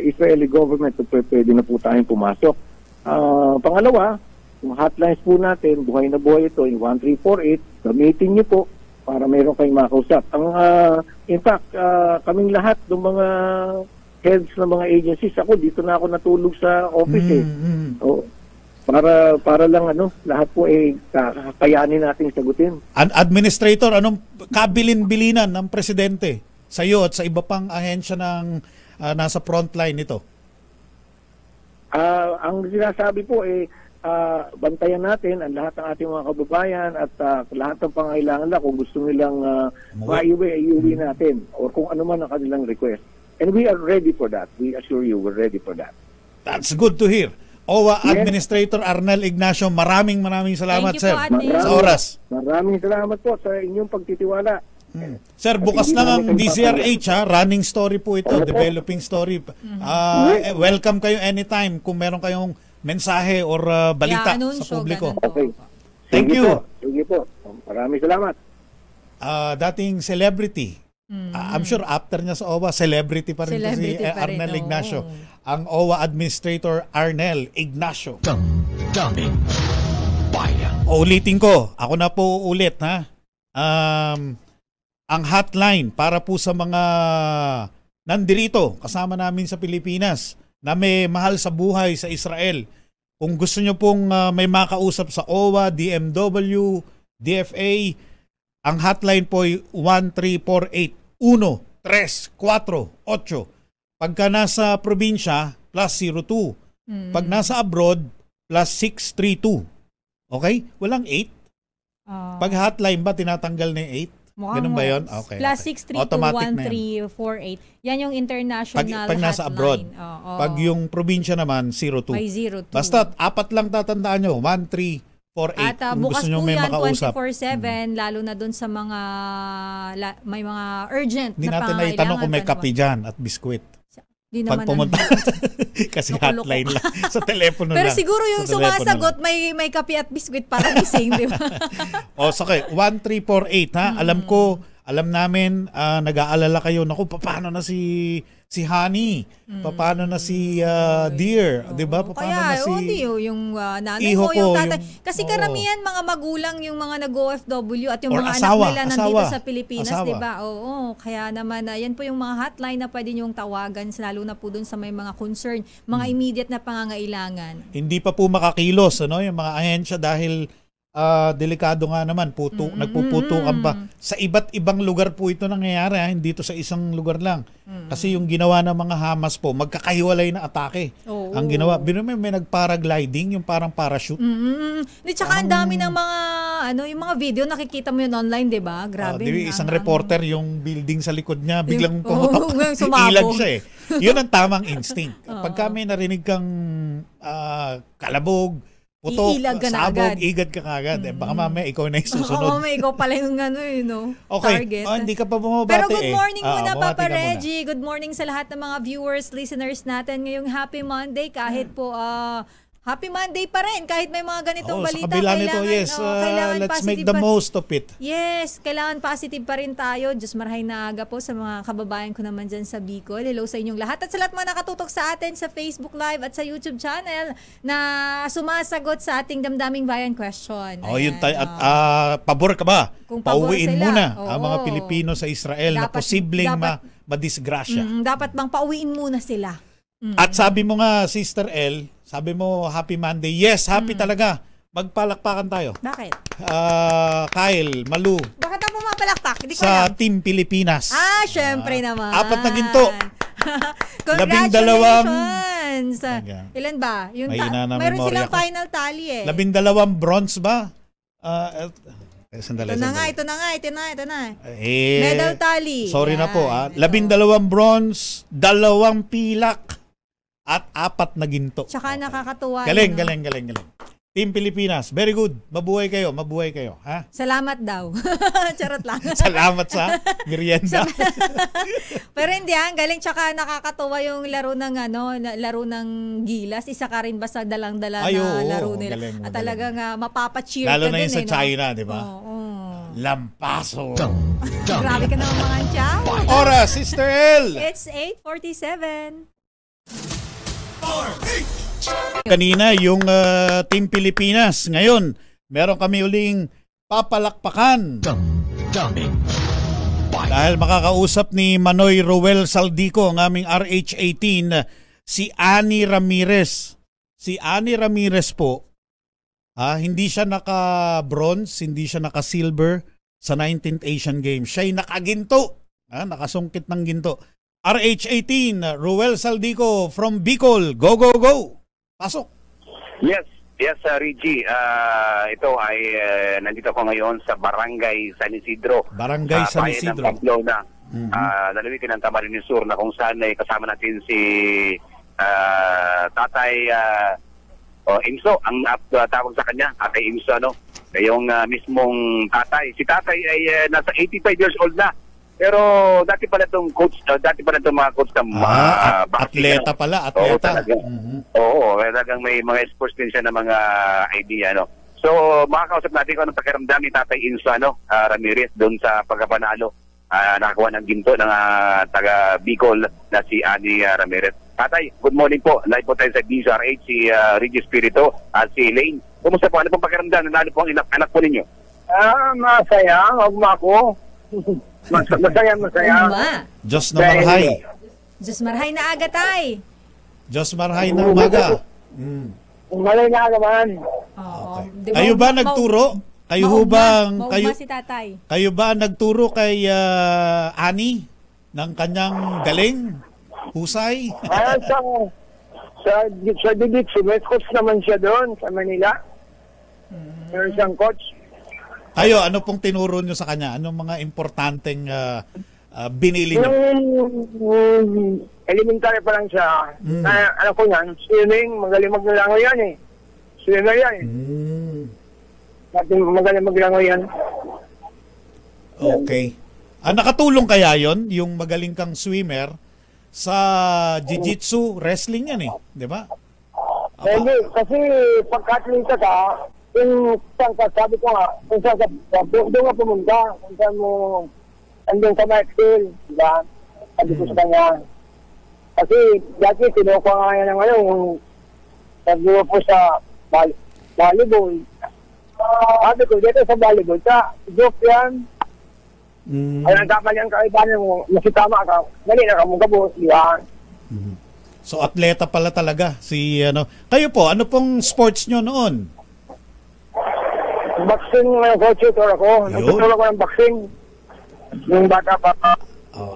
Speaker 3: Israeli government, pwede na po tayong pumasok. Pangalawa, yung hotlines po natin, buhay na buhay ito, yung 1348, gamitin nyo po para mayroon kayong makausap. In fact, kaming lahat ng mga heads ng mga agencies, dito na ako natulog sa office para lang lahat po kakayanin nating sagutin.
Speaker 1: Administrator, anong kabilin-bilinan ng presidente sa iyo at sa iba pang ahensya ng nasa frontline nito?
Speaker 3: Ang sinasabi po bantayan natin ang lahat ng ating mga kababayan at lahat ng pangailangan na kung gusto nilang maiuwi natin or kung ano man ang kanilang request. And we are ready for that. We assure you, we're ready for that.
Speaker 1: That's good to hear. OWA Administrator Arnel Ignacio, maraming salamat, sir, sa oras.
Speaker 3: Maraming salamat po sa inyong pagtitiwala.
Speaker 1: Sir, bukas lang ang DZRH, running story po ito, developing story. Welcome kayo anytime kung meron kayong mensahe or balita sa publiko.
Speaker 3: Okay.
Speaker 1: Thank you.
Speaker 3: Sige po. Maraming salamat.
Speaker 1: Dating celebrity. I'm sure after niya sa OWA, celebrity pa rin si Arnel Ignacio. Ang OWA Administrator Arnel Ignacio.
Speaker 2: Damdaming bayan.
Speaker 1: Ulitin ko. Ako na po ulit, ha? Ang hotline para po sa mga nandirito kasama namin sa Pilipinas na may mahal sa buhay sa Israel. Kung gusto nyo pong may makausap sa OWA, DMW, DFA, ang hotline po ay 1348-1348. Pagka nasa probinsya, +02. Pag nasa abroad, +632. Okay? Walang 8. Pag hotline ba, tinatanggal na yung 8? Ganun ba yun? Okay.
Speaker 10: +632-1348. Yan yung international
Speaker 1: pag nasa abroad. Pag yung probinsya naman, 02.
Speaker 10: May 02.
Speaker 1: Basta, 4 lang tatandaan nyo. 1348.
Speaker 10: At bukas po yan 24/7, lalo na dun sa mga may mga urgent
Speaker 1: Hindi
Speaker 10: na
Speaker 1: natin naitanong kung may kape dyan at biskwit.
Speaker 10: Di
Speaker 1: Pag pumunta. Kasi hotline lang. Sa telepono lang.
Speaker 10: Pero siguro yung sumasagot may kape at biskwit para gising, di ba?
Speaker 1: Okay. 1348, ha? Alam namin, nag-aalala kayo, naku, paano na si Honey? Paano na si Dear? Diba? Paano na si
Speaker 10: yung nanay mo, yung tatay. Kasi karamihan mga magulang yung mga nag-OFW at yung mga anak nila nandito sa Pilipinas, diba? Oo, kaya naman, yan po yung mga hotline na pwede niyong tawagan, lalo na po dun sa may mga concern, mga immediate na pangangailangan.
Speaker 1: Hindi pa po makakilos, yung mga ahensya dahil delikado nga naman, nagpuputukan pa. Sa iba't ibang lugar po ito nangyayari, hindi ito sa isang lugar lang. Kasi yung ginawa ng mga Hamas po, magkakahiwalay na atake. Ang ginawa, may nag-paragliding, yung parang parachute.
Speaker 10: Tsaka ang dami ng mga, yung mga video, nakikita mo yun online, di ba? Grabe.
Speaker 1: Isang reporter, yung building sa likod niya, biglang ilag siya Yun ang tamang instinct. Pagka may narinig kang kalabog, putok, sabog, igad ka kagad. Baka mamaya ikaw na yung susunod.
Speaker 10: Baka mamaya ikaw pala yung
Speaker 1: okay.
Speaker 10: target.
Speaker 1: Hindi ka pa bumabati.
Speaker 10: Pero good morning muna, Papa Reggie. Good morning sa lahat ng mga viewers, listeners natin ngayong Happy Monday. Kahit po, Happy Monday pa rin. Kahit may mga ganitong balita.
Speaker 1: Sa kabila nito, yes. Let's make the most of it.
Speaker 10: Yes. Kailangan positive pa rin tayo. Diyos marahay na aga po sa mga kababayan ko naman dyan sa Bicol. Hello sa inyong lahat. At sa lahat mga nakatutok sa atin sa Facebook Live at sa YouTube channel na sumasagot sa ating Damdaming Bayan question.
Speaker 1: Yun tayo. At pabor ka ba?
Speaker 10: Kung pauwiin
Speaker 1: muna ang mga Pilipino sa Israel na posibleng madisgrasya.
Speaker 10: Dapat bang pauwiin muna sila?
Speaker 1: At sabi mo nga, Sister L, sabi mo, Happy Monday. Yes, happy talaga. Magpalakpakan tayo.
Speaker 10: Bakit?
Speaker 1: Kyle, Malu.
Speaker 10: Bakit ako mapalakpak? Hindi ko
Speaker 1: sa
Speaker 10: alam.
Speaker 1: Team Pilipinas.
Speaker 10: Syempre naman.
Speaker 1: 4 na ginto.
Speaker 10: Congratulations! Ilan ba? Mayroon silang final tally eh.
Speaker 1: 12 bronze ba? Sandali.
Speaker 10: Ito na. Medal tally.
Speaker 1: Sorry na po. 12 bronze, 2 pilak, at 4 na ginto.
Speaker 10: Tsaka nakakatuwa.
Speaker 1: Galing. Team Pilipinas, very good. Mabuhay kayo. Ha?
Speaker 10: Salamat daw. Charot lang.
Speaker 1: Salamat sa merienda.
Speaker 10: Pero hindi galing, tsaka nakakatuwa yung laro ng Gilas. Isa ka rin ba sa dalang-dala na laro nila?
Speaker 1: Galing,
Speaker 10: at talagang mapapacheer
Speaker 1: lalo
Speaker 10: ka din.
Speaker 1: Lalo na yung sa China, di ba? Lampaso.
Speaker 10: Grabe ka naman mga tiyaw.
Speaker 1: Oras, Sister L.
Speaker 10: It's 8:47.
Speaker 1: Kanina yung Team Pilipinas. Ngayon, meron kami uling papalakpakan. Dahil makakausap ni Manoy Roel Saldico, ang aming RH18, si Annie Ramirez. Si Annie Ramirez po, hindi siya naka-bronze, hindi siya naka-silver sa 19th Asian Games. Siya'y nakaginto, nakasungkit ng ginto. RH18, Roel Saldico from Bicol. Go, go, go! Pasok.
Speaker 11: Yes, Reggie. Ito ay nandito ko ngayon sa Barangay San Isidro.
Speaker 1: Barangay San Isidro.
Speaker 11: Bayan ng Pamplona. Lalawigan ng Camarines Sur, na kung saan ay kasama natin si Tatay Imso. Ang tawag sa kanya, Tatay Imso, yung mismong tatay. Si tatay ay nasa 85 years old na. Pero dati pala itong mga coach na
Speaker 1: atleta pala, atleta.
Speaker 11: Oo, talagang may mga sports din siya na mga idea, So, makakausap natin kung anong pakiramdam ni Tatay Inso, Ramirez, doon sa pagkapanalo. Nakakuha ng ginto ng taga Bicol na si Annie Ramirez. Tatay, good morning po. Live po tayo sa DZRH, si Reggie Espiritu at si Lane. Kumusta po? Ano pong pakiramdam? Nanalo po ang anak po ninyo?
Speaker 3: Masaya. Magma ko. Masaya.
Speaker 1: Diyos na marhay.
Speaker 10: Diyos marhay na aga, tay.
Speaker 1: Diyos marhay na umaga.
Speaker 3: Umalay na aga man.
Speaker 10: Okay.
Speaker 1: Kayo ba nagturo?
Speaker 10: Maugma si tatay.
Speaker 1: Kayo ba nagturo kay Annie ng kanyang galing? Husay?
Speaker 3: Sa Jiu-Jitsu, may coach naman siya doon sa Manila. Meron siyang coach.
Speaker 1: Kayo, ano pong tinuro nyo sa kanya? Anong mga importanteng binili nyo?
Speaker 3: Yung elementary pa lang siya. Ano ko yan, swimming, magaling maglangoy yan eh. Swimmer yan eh. Magaling maglangoy yan.
Speaker 1: Okay. Nakatulong kaya yon yung magaling kang swimmer sa jiu-jitsu, wrestling yan eh. Di ba?
Speaker 3: Hindi, kasi pagka-atleta ka, yung sabi ko nga, kung saan doon nga pumunta, kung saan mo andun sa Maxwell, diba? Sabi ko sa kanya. Kasi dati kinukuha nga yan ng yung sabi po sa volleyball. Sabi ko, dito sa volleyball, joke yan. Ay, nagkakal yan kaibahan mo, masitama ka, dali na ka mong kabos, diba?
Speaker 1: So, atleta pala talaga si Kayo po, ano pong sports nyo noon?
Speaker 3: Boxing coach tutor ako. Nagtuturo ko ng boxing. Yung bata pa.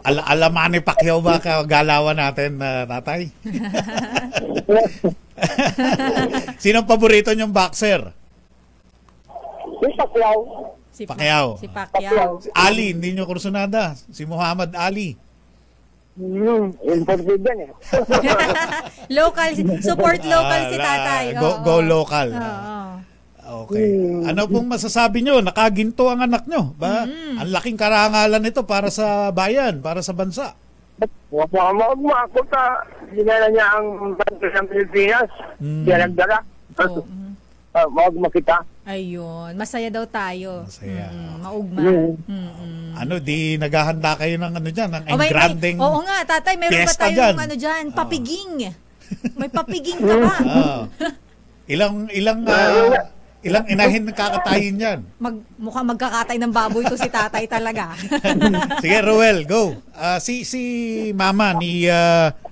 Speaker 1: Alamani Pacquiao ba galawan natin, tatay? Sinong paborito niyong boxer?
Speaker 3: Si Pacquiao.
Speaker 10: Si Pacquiao.
Speaker 1: Ali, hindi niyo kursunada. Si Muhammad Ali.
Speaker 3: Imported yan eh.
Speaker 10: Support local si tatay.
Speaker 1: Go local. Okay. Ano pong masasabi nyo? Nakaginto ang anak nyo. Ba? Ang laking karangalan nito para sa bayan, para sa bansa.
Speaker 3: Ako dinala niya ang bansa ng Pilipinas. Diya nagdala. Maugma kita.
Speaker 10: Ayun. Masaya daw tayo.
Speaker 1: Masaya.
Speaker 10: Maugma.
Speaker 1: Di naghahanda kayo ng dyan, ng engranding
Speaker 10: oo nga, tatay, meron ba tayo ng dyan? Papiging. May papiging ka ba?
Speaker 1: Ilang inahin nakakatayin yan?
Speaker 10: Mukhang magkakatay ng baboy to si tatay talaga.
Speaker 1: Sige, Roel, go. Si mama ni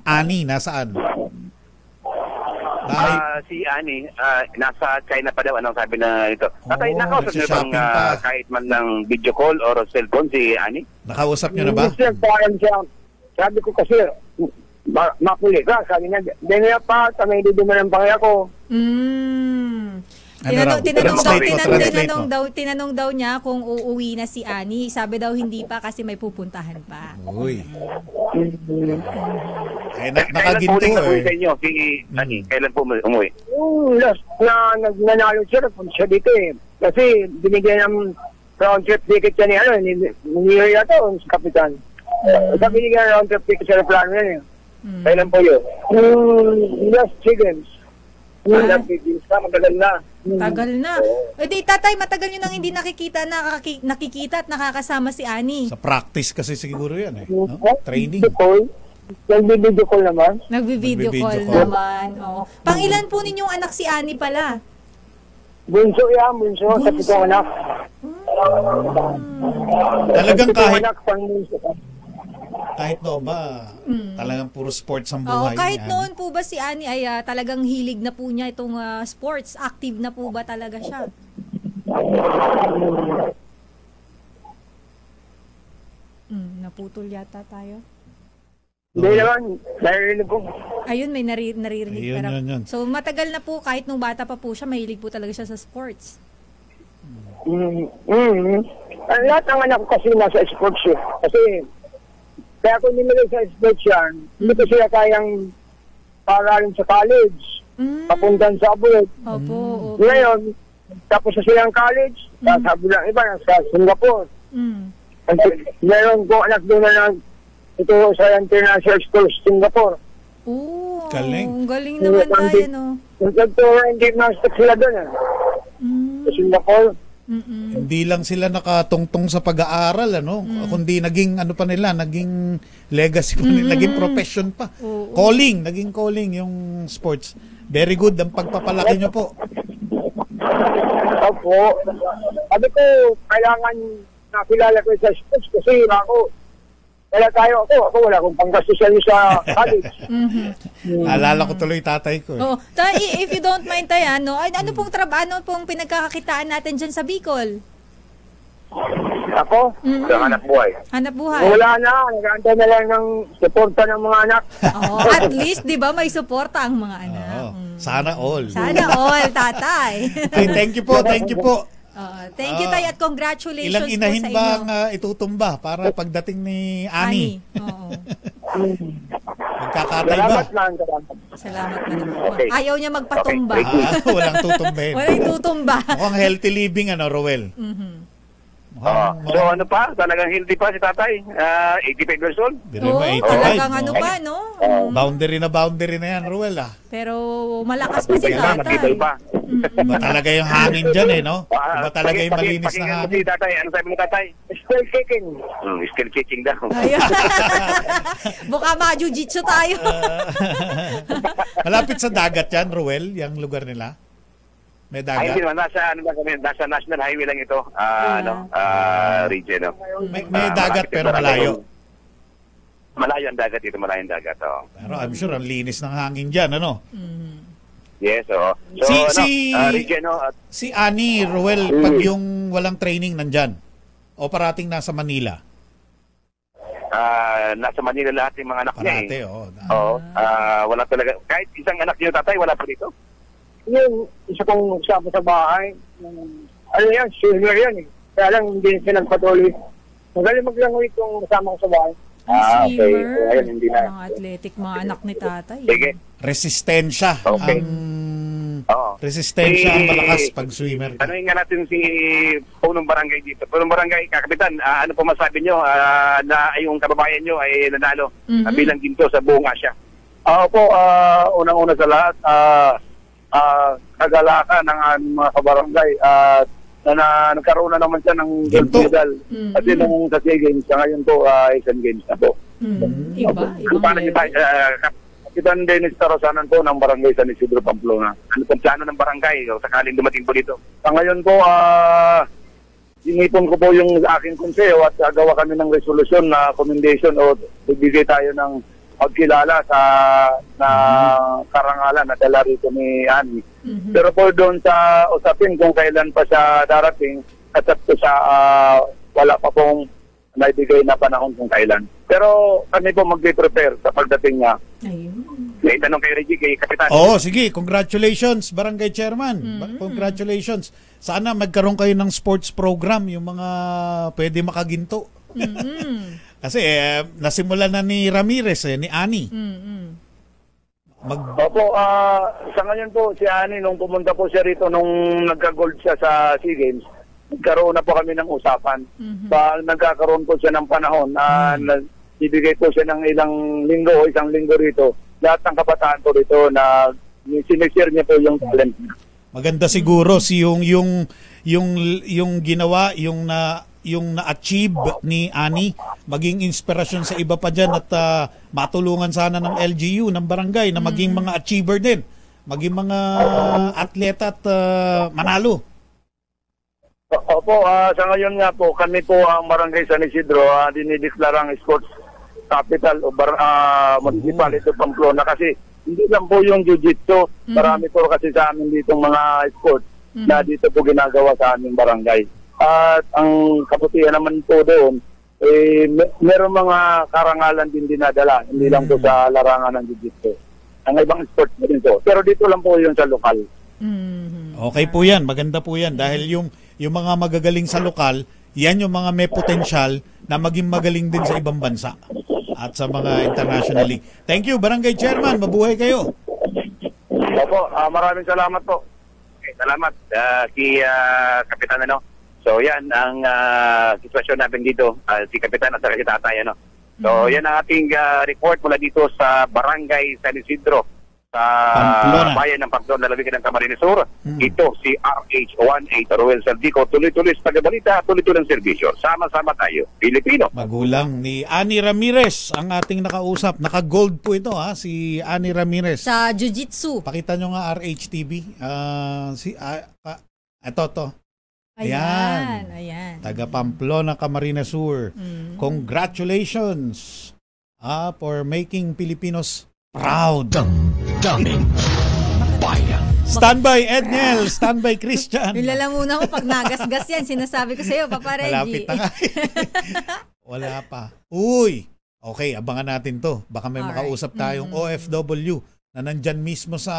Speaker 1: Annie, nasaan?
Speaker 11: Si Annie, nasa China pa daw. Anong sabi na ito? Tatay, nakausap niyo bang kahit man lang video call or cellphone si Annie?
Speaker 1: Nakausap niyo na ba?
Speaker 3: Sabi ko kasi, Mapuli ka, sabi niya, hindi pa, tamay di dumalang pangya ko.
Speaker 10: Tinanong daw niya kung uuwi na si Ani. Sabi daw hindi pa kasi may pupuntahan pa.
Speaker 1: Uy.
Speaker 11: Nakaginto eh. Kailan po umuwi?
Speaker 3: Last na nanalo siya, nagpunta siya dito eh. Kasi binigyan ng round trip ticket siya ni Niya to, sa kapitan. Sabi binigyan ng round trip ticket siya na plano yan eh. Kailan po yun? Last 3 games. Matagal na.
Speaker 10: Tagal na. E di, tatay, matagal nyo nang hindi nakikita at nakakasama si Ani.
Speaker 1: Sa practice kasi siguro yan eh. No? Training.
Speaker 3: Nagbi-video call naman.
Speaker 10: Nagbi-video call naman. Oh. Pangilan po ninyong anak si Ani pala?
Speaker 3: Bunso yan, bunso. Sa pitong anak.
Speaker 1: Talagang kahit noon ba, talagang puro sports ang buhay niya.
Speaker 10: Kahit noon po ba si Ani ay talagang hilig na po niya itong sports? Active na po ba talaga siya? Naputol yata tayo.
Speaker 3: Hindi naman, naririnig ko.
Speaker 10: Ayun, may naririnig.
Speaker 1: Yun.
Speaker 10: So matagal na po, kahit nung bata pa po siya, mahilig po talaga siya sa sports.
Speaker 3: Lahat ng anak ko kasi nasa sports eh. Kasi kaya kung nilagay sa sports yan, hindi ko sila kayang paralin sa college, papuntan sa abroad.
Speaker 10: Opo.
Speaker 3: Ngayon, tapos sa silang college, sabi lang iba, sa Singapore. Meron ko anak doon na ito sa International Schools, Singapore.
Speaker 10: Galing naman tayo, no?
Speaker 3: Nagturo gymnastics sila doon sa Singapore.
Speaker 1: Hindi lang sila nakatungtong sa pag-aaral, kundi naging naging legacy pa nila, naging profession pa. Naging calling yung sports. Very good ang pagpapalaki nyo po.
Speaker 3: Opo. Sabi ko, kailangan nakilala ko sa sports kasi ako wala akong panggastusan sa college.
Speaker 1: Alala ko tuloy tatay ko.
Speaker 10: If you don't mind tayo, ano pong trabaho, ano pong pinagkakakitaan natin dyan sa Bicol?
Speaker 3: Ako?
Speaker 11: Hanap buhay.
Speaker 10: Hanap buhay?
Speaker 3: Wala na. Nag-aantay na lang ng suporta ng mga anak.
Speaker 10: At least, di ba, may suporta ang mga anak.
Speaker 1: Sana all.
Speaker 10: Sana all, tatay.
Speaker 1: Thank you po.
Speaker 10: Thank you tayo at congratulations
Speaker 1: ilang inahin
Speaker 10: po sa inyo.
Speaker 1: Ilang inahin bang itutumba para pagdating ni Ani? Magkakatay ba?
Speaker 10: Salamat man. Ayaw niya magpatumba.
Speaker 1: Walang tutumbahin.
Speaker 10: Walang tutumba.
Speaker 1: Mukhang healthy living, Rowel.
Speaker 11: So ano pa? Talagang healthy pa si tatay. 85 years old.
Speaker 10: Talagang ano pa, no?
Speaker 1: Boundary na yan, Rowel.
Speaker 10: Pero malakas pa si tatay.
Speaker 1: Iba talaga yung hangin dyan no? Iba talaga yung malinis na hangin.
Speaker 11: Ano sabi mo tatay?
Speaker 3: Still kicking.
Speaker 11: Still kicking daw.
Speaker 10: Baka ma-jiu-jitsu tayo.
Speaker 1: Malapit sa dagat yan, Rowel, yung lugar nila? May dagat?
Speaker 11: Ay, hindi naman. Nasa national highway lang ito. Region.
Speaker 1: May dagat pero malayo.
Speaker 11: Malayo ang dagat dito. Malayo ang dagat.
Speaker 1: Pero I'm sure ang linis ng hangin dyan,
Speaker 11: Yes, So,
Speaker 1: si Ani, Rowel, pag yung walang training nandyan, o parating nasa Manila?
Speaker 11: Nasa Manila lahat yung mga anak niya. Wala talaga. Kahit isang anak niyo, tatay, wala po dito?
Speaker 3: Yung isa kong usapa sa bahay, swimmer yan eh. Kaya lang hindi siya nagpatuloy. Magaling maglangoy itong kasama ko sa bahay.
Speaker 10: Swimmer.
Speaker 3: Ayun, hindi na.
Speaker 10: Mga athletic, mga anak ni tatay.
Speaker 11: Sige.
Speaker 1: Resistensya. Resistensya ang malakas pag swimmer.
Speaker 11: Tanungin nga natin si punong barangay dito. Punong barangay, Kapitan, ano po masabi nyo na yung kababayan nyo ay nanalo bilang ginto sa buong Asya?
Speaker 3: Unang-una sa lahat, kagalakan ng mga kabarangay na nagkaroon na naman siya ng gold medal. Kasi nung sa SEA Games, ngayon po Asian Games na po.
Speaker 10: Iba?
Speaker 11: Paano nyo tayo? Kapitan Dennis Tarosanan po ng Barangay San Isidro, Pamplona. Ano po plano ng barangay o sakaling dumating po dito?
Speaker 3: Ngayon po, inipon ko po yung aking konseyo at gawa kami ng resolusyon na commendation o bibigay tayo ng pagkilala sa karangalan na dala rito ni Ani. Pero po doon sa usapin kung kailan pa siya darating at sa wala pa pong
Speaker 11: naibigay na panahon kung kailan. Pero kami po mag-prepare sa pagdating niya. May tanong kay Reggie, kay Kapitan.
Speaker 1: Sige. Congratulations, Barangay Chairman. Congratulations. Sana magkaroon kayo ng sports program, yung mga pwede makaginto. Kasi nasimulan na ni Ramirez, ni Ani.
Speaker 11: Opo, sa ngayon po, si Ani, nung pumunta po siya rito, nung nagka-gold siya sa SEA Games, nagkaroon na po kami ng usapan. Nagkakaroon po siya ng panahon na ibigay po siya ng isang linggo rito. Lahat ng kabataan po rito na sinishare niya po yung talent.
Speaker 1: Maganda siguro yung ginawa, yung na-achieve ni Ani, maging inspirasyon sa iba pa dyan at matulungan sana ng LGU, ng barangay na maging mga achiever din, maging mga atleta at manalo.
Speaker 11: Opo, sa ngayon nga po, kami po ang Barangay San Isidro, dinideklarang sports capital o municipality Pamplona kasi hindi lang po yung jiu-jitsu, marami po kasi sa amin dito mga sports na dito po ginagawa sa aming barangay. At ang kabutihan naman po doon, meron mga karangalan din dinadala, hindi lang po sa larangan ng jiu-jitsu. Ang ibang sports na din po. Pero dito lang po yun sa lokal.
Speaker 1: Okay po yan, maganda po yan dahil yung mga magagaling sa lokal, yan yung mga may potensyal na maging magaling din sa ibang bansa at sa mga internationally. Thank you, Barangay Chairman. Mabuhay kayo.
Speaker 11: Opo, maraming salamat po. Salamat si Kapitan So yan ang sitwasyon natin dito, si Kapitan at si Tatay So yan ang ating report mula dito sa Barangay San Isidro sa bayan ng Pamplona, lalawigan ng Camarines Sur. Ito si RH18 Roel Saldico, tuloy-tuloy sa tagabalita, tuloy-tuloy ang serbisyo. Sama-sama tayo, Pilipino.
Speaker 1: Magulang ni Ani Ramirez ang ating nakausap. Naka-gold po ito si Ani Ramirez.
Speaker 10: Sa Jiu-Jitsu.
Speaker 1: Pakita nyo nga RHTV. Ito.
Speaker 10: Ayan.
Speaker 1: Taga Pamplona, Camarines Sur. Congratulations for making Filipinos proud.
Speaker 2: Damdamin Bayan.
Speaker 1: Standby Ednel, standby Christian.
Speaker 10: Nilalamuna mo pag nagasgas yan, sinasabi ko sa iyo, Papa Reggie.
Speaker 1: Malapit na nga. Wala pa. Uy, okay, abangan natin to. Baka may makausap tayong OFW na nandyan mismo sa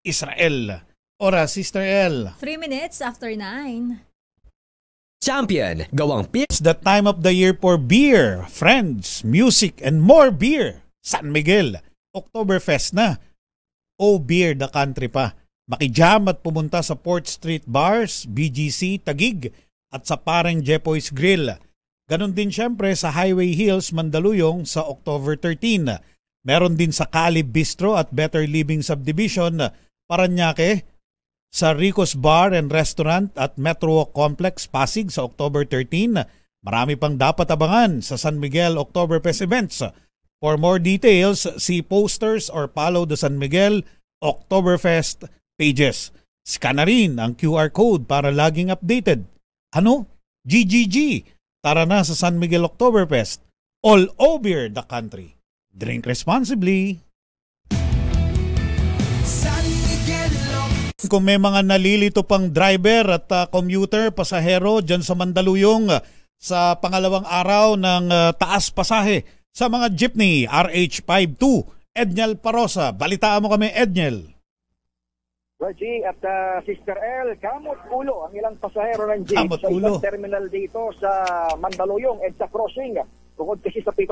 Speaker 1: Israel. Ora, Sister L.
Speaker 10: 3 minutes after 9.
Speaker 9: Champion, gawang
Speaker 1: It's the time of the year for beer, friends, music, and more beer. San Miguel, Oktoberfest na. O beer the country pa. Makijam at pumunta sa Port Street Bars, BGC, Taguig, at sa Pareng Jepoy's Grill. Ganon din syempre sa Highway Hills, Mandaluyong sa October 13. Meron din sa Calib Bistro at Better Living Subdivision, Paranaque, sa Rico's Bar and Restaurant at Metro Complex, Pasig sa October 13. Marami pang dapat abangan sa San Miguel Oktoberfest events. For more details, see posters or follow the San Miguel Oktoberfest pages. Scan na rin ang QR code para laging updated. GGG! Tara na sa San Miguel Oktoberfest. All over the country. Drink responsibly. Kung may mga nalilito pang driver at commuter, pasahero dyan sa Mandaluyong sa pangalawang araw ng taas pasahe sa mga jeepney, RH52, Edniel Parosa. Balitaan mo kami, Edniel.
Speaker 12: Reggie at Sister L, kamot ulo ang ilang pasahero ng jeep sa isang terminal dito sa Mandaluyong, EDSA Crossing. Tungkol kasi sa 7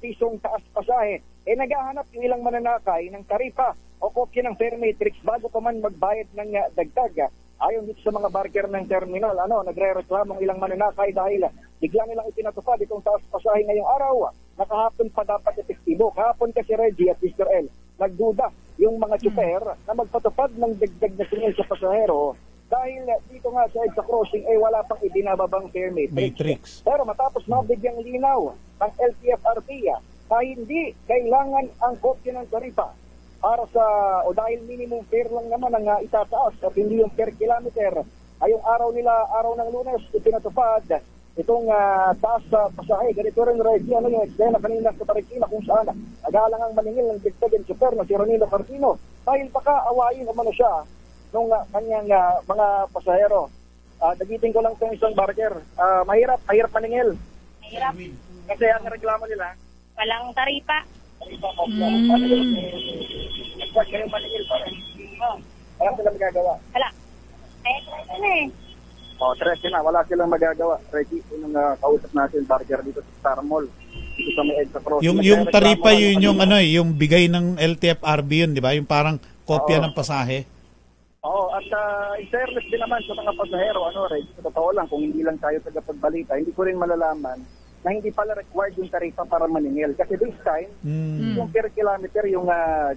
Speaker 12: pisong taas pasahe, naghahanap yung ilang mananakay ng taripa o kopya ng fare matrix bago pa man magbayad ng dagdag. Ayon dito sa mga barker ng terminal, nagre-reklamong ilang mananakay dahil bigla nilang ipinatupad itong taas pasahe ngayong araw. Nakahapon pa dapat epektibo. Kahapon kasi Reggie at Mr. L, nagduda yung mga tsuper na magpatupad ng dagdag na singil sa pasahero dahil dito nga sa EDSA Crossing wala pang ibinababang fare matrix. Pero matapos mabigyang linaw ng LTFRB na hindi kailangan ang kopya ng taripa para sa o dahil minimum fare lang naman ang itataas at hindi yung per kilometer. Ayong araw ng Lunes ipinatupad itong taas sa pasahe. Ganito rin Reggie, yung eksena kanina sa Marikina kung saan nag-aalangang maningil ng dagdagan super na si Ronilo Cartino dahil baka awayin naman siya nung kanyang mga pasahero. Nagiting ko lang itong isang barker. Mahirap maningil
Speaker 13: Mahirap.
Speaker 12: Kasi ang reklamo nila,
Speaker 13: Walang taripa.
Speaker 12: nag-work kayo maningil pa rin. Wala silang magagawa.
Speaker 13: Wala. Kaya ito na eh.
Speaker 12: 13 na, wala silang magagawa. Reggie, yung kausap natin, barger dito sa Star Mall. Dito sa may EDSA Crossing.
Speaker 1: Yung taripa yun yung ano yung bigay ng LTFRB yun, di ba? Yung parang kopya ng pasahe.
Speaker 12: Oo, at in fairness din naman sa mga pasahero, Reggie, sa totoo lang, kung hindi lang tayo tagapagbalita, hindi ko rin malalaman na hindi pala required yung taripa para maningil. Kasi this time, yung per kilometer, yung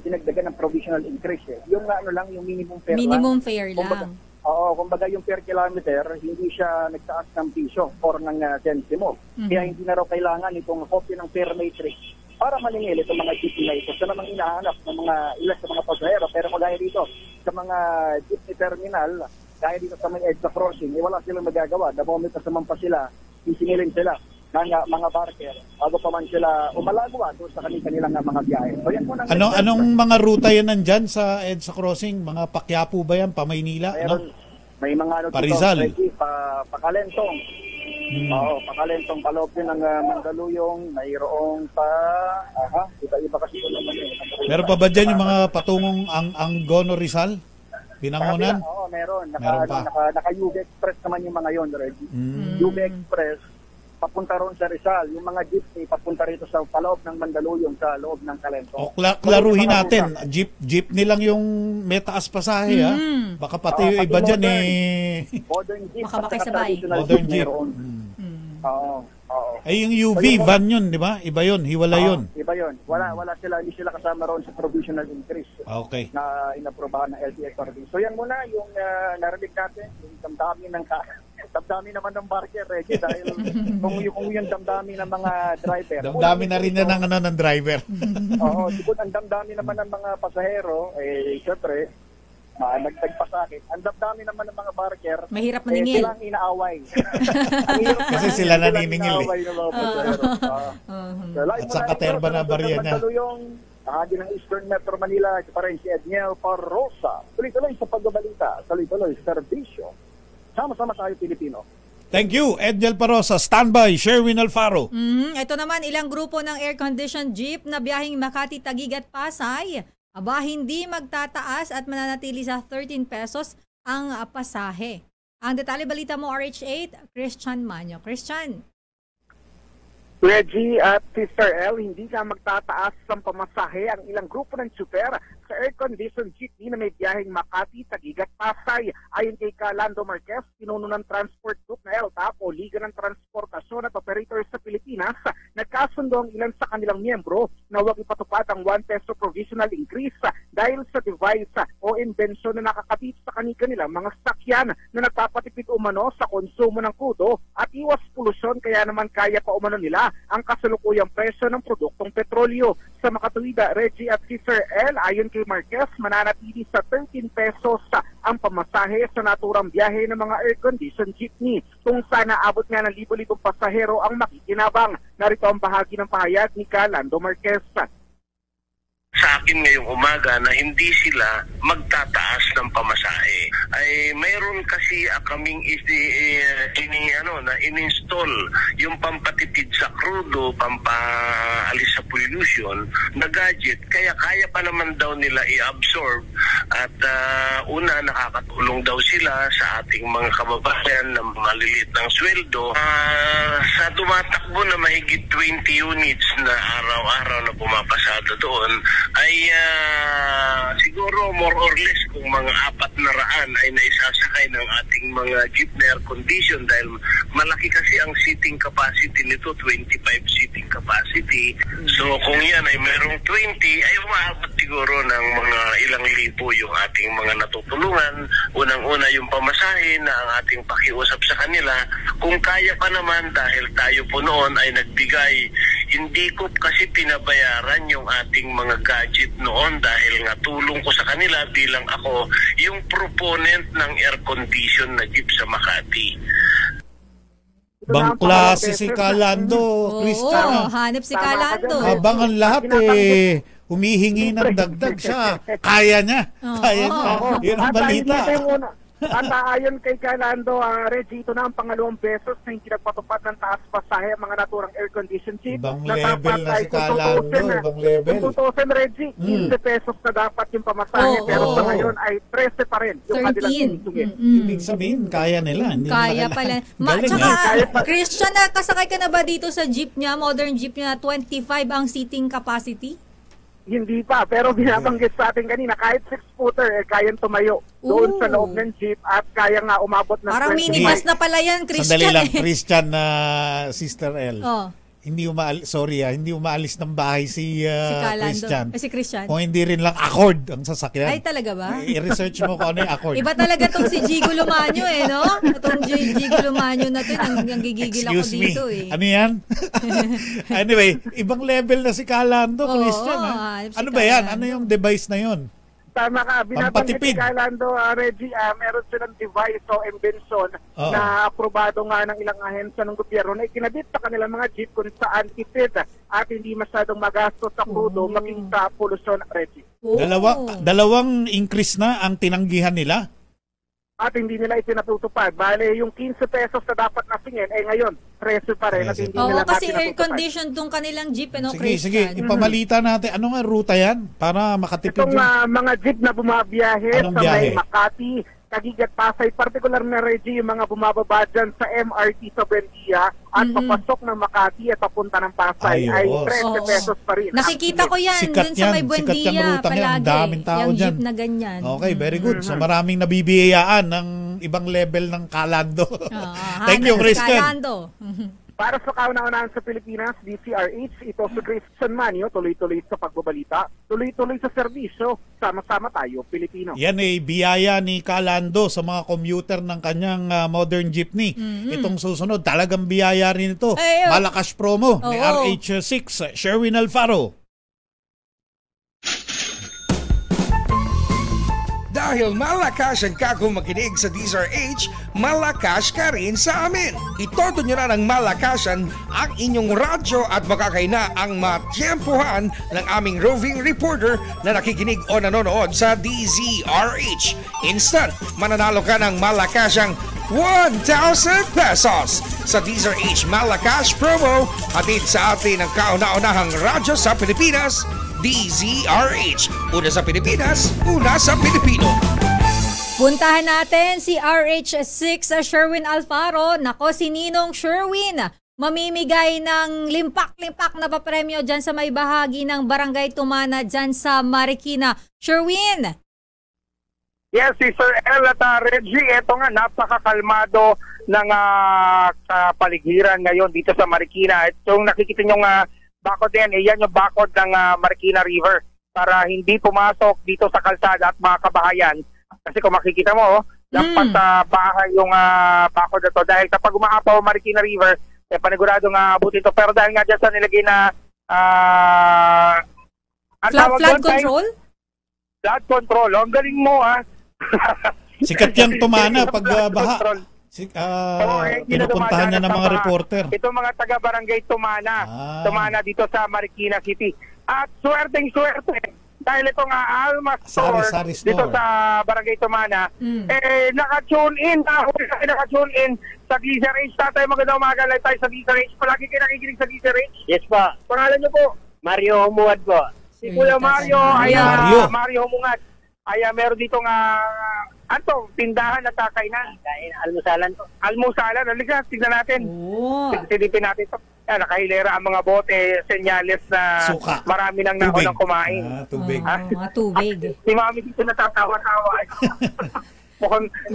Speaker 12: dinagdagan ng provisional increase. Yung yung minimum fare
Speaker 10: Minimum
Speaker 12: lang.
Speaker 10: fare
Speaker 12: Kumbaga,
Speaker 10: lang.
Speaker 12: Oo, kumbaga yung per kilometer, hindi siya nagtaas ng piso or ng sentimo. Kaya hindi na raw kailangan itong kopya ng fare matrix para maningil itong mga jeepney na ito. Ito namang hinahanap ng mga ilan sa mga pasahero. Pero kagaya dito, sa mga jeepney terminal, kaya dito sa may EDSA Crossing, wala silang magagawa. The moment na sumampa sila, isingilin sila ng mga barker bago pa man sila umalagwa doon sa kanilang mga biyahe. So yan po
Speaker 1: Anong mga ruta yan nandyan sa EDSA Crossing? Mga Pakyapo ba yan? Pa Maynila?
Speaker 12: May mga
Speaker 1: Parizal.
Speaker 12: Pakalentong. Oo, Pakalentong, paloob din ng Mandaluyong, mayroong iba kasi ito naman yun.
Speaker 1: Meron pa ba dyan yung mga patungong Angono Rizal? Binangonan?
Speaker 12: Oo, meron.
Speaker 1: Meron pa.
Speaker 12: Naka-UB Express naman yung mga yon, Reggie. UB Express, papunta ron sa Rizal. Yung mga jeepney, papunta rito sa paloob ng Mandaluyong, sa loob ng Kalentong.
Speaker 1: Klaruhin natin, jeepney lang yung may taas pasahe, ha? Baka pati yung iba dyan
Speaker 12: modern jeep.
Speaker 10: Baka makisabay.
Speaker 1: Modern jeep.
Speaker 12: Oo.
Speaker 1: Yung UV van yun, di ba? Iba yun, hiwala yun.
Speaker 12: Iba yun. Hindi sila kasama ron sa provisional increase
Speaker 1: okay.
Speaker 12: na inaprobahan ng LTFRB. So yan muna yung narinig natin, yung damdami naman ng barker, Reggie, dahil kung yung damdami ng mga driver.
Speaker 1: Damdami na rin na ng driver.
Speaker 12: Oo, siguro ang damdami naman ng mga pasahero, syempre, nagtag pa sa akin. Ang damdami naman ng mga barker,
Speaker 10: mahirap maningil.
Speaker 12: Silang inaaway.
Speaker 1: Kasi sila naniningil.
Speaker 12: Inaaway ng mga pasahero.
Speaker 1: At sa Katerba na barya niya.
Speaker 12: Kahagi ng Eastern Metro Manila, ito pa rin si Edniel Parrosa. Tuloy-tuloy sa pagbabalita, tuloy-tuloy sa serbisyo. Sama-sama tayo Pilipino.
Speaker 1: Thank you, Edniel Parrosa. Standby, Sherwin Alfaro.
Speaker 10: Ito naman, ilang grupo ng air-conditioned jeep na biyaheng Makati, Taguig at Pasay. Hindi magtataas at mananatili sa 13 pesos ang pasahe. Ang detalye balita mo, RH8, Christian Manyo. Christian.
Speaker 3: Reggie at Sister L, hindi ka magtataas ng pamasahe ang ilang grupo ng super sa air-conditioned jeepney na may biyaheng Makati, Taguig at Pasay. Ayon kay Calando Marquez, pinuno ng transport group na LTAP o Liga ng Transportasyon at Operators sa Pilipinas, nagkasundo ang ilan sa kanilang miyembro na huwag ipatupad ang 1 peso provisional increase dahil sa device o imbensyon na nakakabit sa kanilang mga sakyan na nagpapatipid umano sa konsumo ng krudo at iwas polusyon, kaya naman kaya pa umano nila ang kasalukuyang presyo ng produktong petrolyo. Sa makatuwida, Reggie at Sister L, ayon kay Marquez, mananatili sa 13 pesos ang pamasahe sa naturang biyahe ng mga air-conditioned jeepney. Kung sana abot nga ng libo-libong pasahero ang makikinabang. Narito ang bahagi ng pahayag ni Calando Marquez.
Speaker 14: Sa akin ngayong umaga na hindi sila magtataas ng pamasahe. Ay mayroon kasi kaming in-install yung pampatipid sa krudo, pampaalis sa pollution na gadget. Kaya kaya pa naman daw nila i-absorb at una nakakatulong daw sila sa ating mga kababayan na maliliit ng sweldo. Sa tumatakbo na mahigit 20 units na araw-araw na pumapasada doon, ay siguro more or less kung mga 400 ay naisasakay ng ating mga jeep na air condition dahil malaki kasi ang seating capacity nito, 25 seating capacity. So kung yan ay merong 20 ay umaabot siguro ng mga ilang libo yung ating mga natutulungan. Unang-una yung pamasahe na ang ating pakiusap sa kanila. Kung kaya pa naman dahil tayo po noon ay nagbigay, hindi ko kasi pinabayaran yung ating mga gadget noon dahil nga tulong ko sa kanila bilang ako yung proponent ng air condition na jeep sa Makati.
Speaker 1: Bang klase si Calando, Christian.
Speaker 10: Hanap si Calando.
Speaker 1: Habang ang lahat humihingi ng dagdag siya. Kaya niya. Kaya niya. Yun ang balita.
Speaker 12: At ayon kay Calando, Reggie, ito na ang pangalawang beses na hindi nagpatupad ng taas pasahe ang mga naturang air-conditioned jeep.
Speaker 1: Ibang level na si Calando, ibang level.
Speaker 12: Kung 2,000, Reggie, 15 pesos na dapat yung pamasahe, pero sa ngayon ay 13 pa rin yung kanilang tinisugin.
Speaker 1: Ibig sabihin, kaya nila. Hindi
Speaker 10: kaya
Speaker 1: nila
Speaker 10: pala.
Speaker 1: Galing,
Speaker 10: Tsaka, Christian, nakasakay ka na ba dito sa jeep niya, modern jeep niya, 25 ang seating capacity?
Speaker 12: Hindi pa, pero binabanggit sa atin kanina, kahit 6-footer, kayang tumayo doon sa loob ng jeep at kaya nga umabot ng
Speaker 10: parang minibus na pala yan, Christian.
Speaker 1: Sandali lang, Christian na Sister L.
Speaker 10: Oh.
Speaker 1: Hindi umaalis ng bahay si Christian.
Speaker 10: Si Christian.
Speaker 1: Kung hindi rin lang Accord ang sasakyan.
Speaker 10: Ay, talaga ba?
Speaker 1: I-research mo kung ano yung Accord.
Speaker 10: Iba talaga tong si Gigo Lumanyo no? Itong Gigo Lumanyo na to, ang gigigil ako dito
Speaker 1: Ano yan? Anyway, ibang level na si Calando, Christian. Ano ba yan? Ano yung device na yon?
Speaker 12: Tama ka, binabanggit ni Calando, Reggie, meron silang device o invention na aprobado nga ng ilang ahensya ng gobyerno na ikinabit sa kanilang mga jeep kung saan tipid at hindi masyadong magastos sa krudo maging sa polusyon, Reggie.
Speaker 1: Dalawang increase na ang tinanggihan nila?
Speaker 12: At hindi nila ipinatutupad. Bale, yung 15 pesos na dapat nasingin, ngayon, 13 pa rin.
Speaker 10: Oo, kasi air condition tong kanilang jeep,
Speaker 1: Sige, ipamalita natin. Ano nga ruta yan? Para makatipid
Speaker 12: yung mga jeep na bumabiyahe sa may Makati, Taguig, Pasay, particular na, Reggie, yung mga bumababa dyan sa MRT sa Buendia at papasok ng Makati at papunta ng Pasay ay 13 pesos pa rin.
Speaker 10: Nakikita ko yan dun sa may Buendia palagi.
Speaker 1: Daming tao
Speaker 10: yung
Speaker 1: dyan.
Speaker 10: jeep na ganyan.
Speaker 1: Okay, very good. So maraming nabibiyayaan ng ibang level ng Calando. Thank you, Christian.
Speaker 10: Calando.
Speaker 12: Para sa kauna-unahan sa Pilipinas, DCRH, ito si Christian Manio, tuloy-tuloy sa pagbabalita, tuloy-tuloy sa serbisyo, sama-sama tayo, Pilipino.
Speaker 1: Yan biyaya ni Calando sa mga commuter ng kanyang modern jeepney. Itong susunod, talagang biyaya rin ito. Malakas promo ni RH6, Sherwin Alfaro.
Speaker 15: Dahil malakas ang kakong makinig sa DZRH, malakas ka rin sa amin. Itodo nyo na ng malakasan ang inyong radyo at makakaina ang matyempuhan ng aming roving reporter na nakikinig o nanonood sa DZRH. Instant, mananalo ka ng malakasang 1,000 pesos sa DZRH Malakas Promo, hatid sa atin ang kauna-unahang radyo sa Pilipinas, DZRH. Una sa Pilipinas, una sa Pilipino.
Speaker 10: Puntahan natin si RH6 Sherwin Alfaro. Nako, si Ninong Sherwin, mamimigay ng limpak-limpak na papremyo dyan sa may bahagi ng Barangay Tumana dyan sa Marikina. Sherwin!
Speaker 12: Yes, si Sir El at Reggie, eto nga, napakakalmado ng kapaligiran ngayon dito sa Marikina. At yung nakikita nyo bakod din, yan yung bakod ng Marikina River para hindi pumasok dito sa kalsada at mga kabahayan. Kasi kung makikita mo, lampas sa bahay yung bakod na to. Dahil kapag umaapaw Marikina River, paniguradong abutin to. Pero dahil nga dyan sa nilagay na
Speaker 10: flood control?
Speaker 12: Flood control. Ang galing mo,
Speaker 1: Sikat yung Tumana pag baha. Pinupuntahan niya ng mga reporter.
Speaker 12: Ito mga taga-barangay Tumana. Tumana dito sa Marikina City. At swerte dahil ito nga Alma Store dito sa barangay Tumana. Naka-tune in sa DZRH. Tatay, magandang umaga lang tayo sa DZRH. Palagi kayo nakikinig sa DZRH?
Speaker 16: Yes po.
Speaker 12: Pangalan niyo po?
Speaker 16: Mario Humuad po.
Speaker 12: Si Kuya Mario. Mario Humuad. Meron dito nga tindahan at kakainan.
Speaker 16: Almusalan po.
Speaker 12: Almusalan. Halika, tignan natin. Silipin natin ito. Nakahilera ang mga bote, senyales na
Speaker 1: suka.
Speaker 12: Marami nang naunang kumain.
Speaker 1: Tubig.
Speaker 10: Tubig.
Speaker 12: Si Mami dito natatawa-tawa.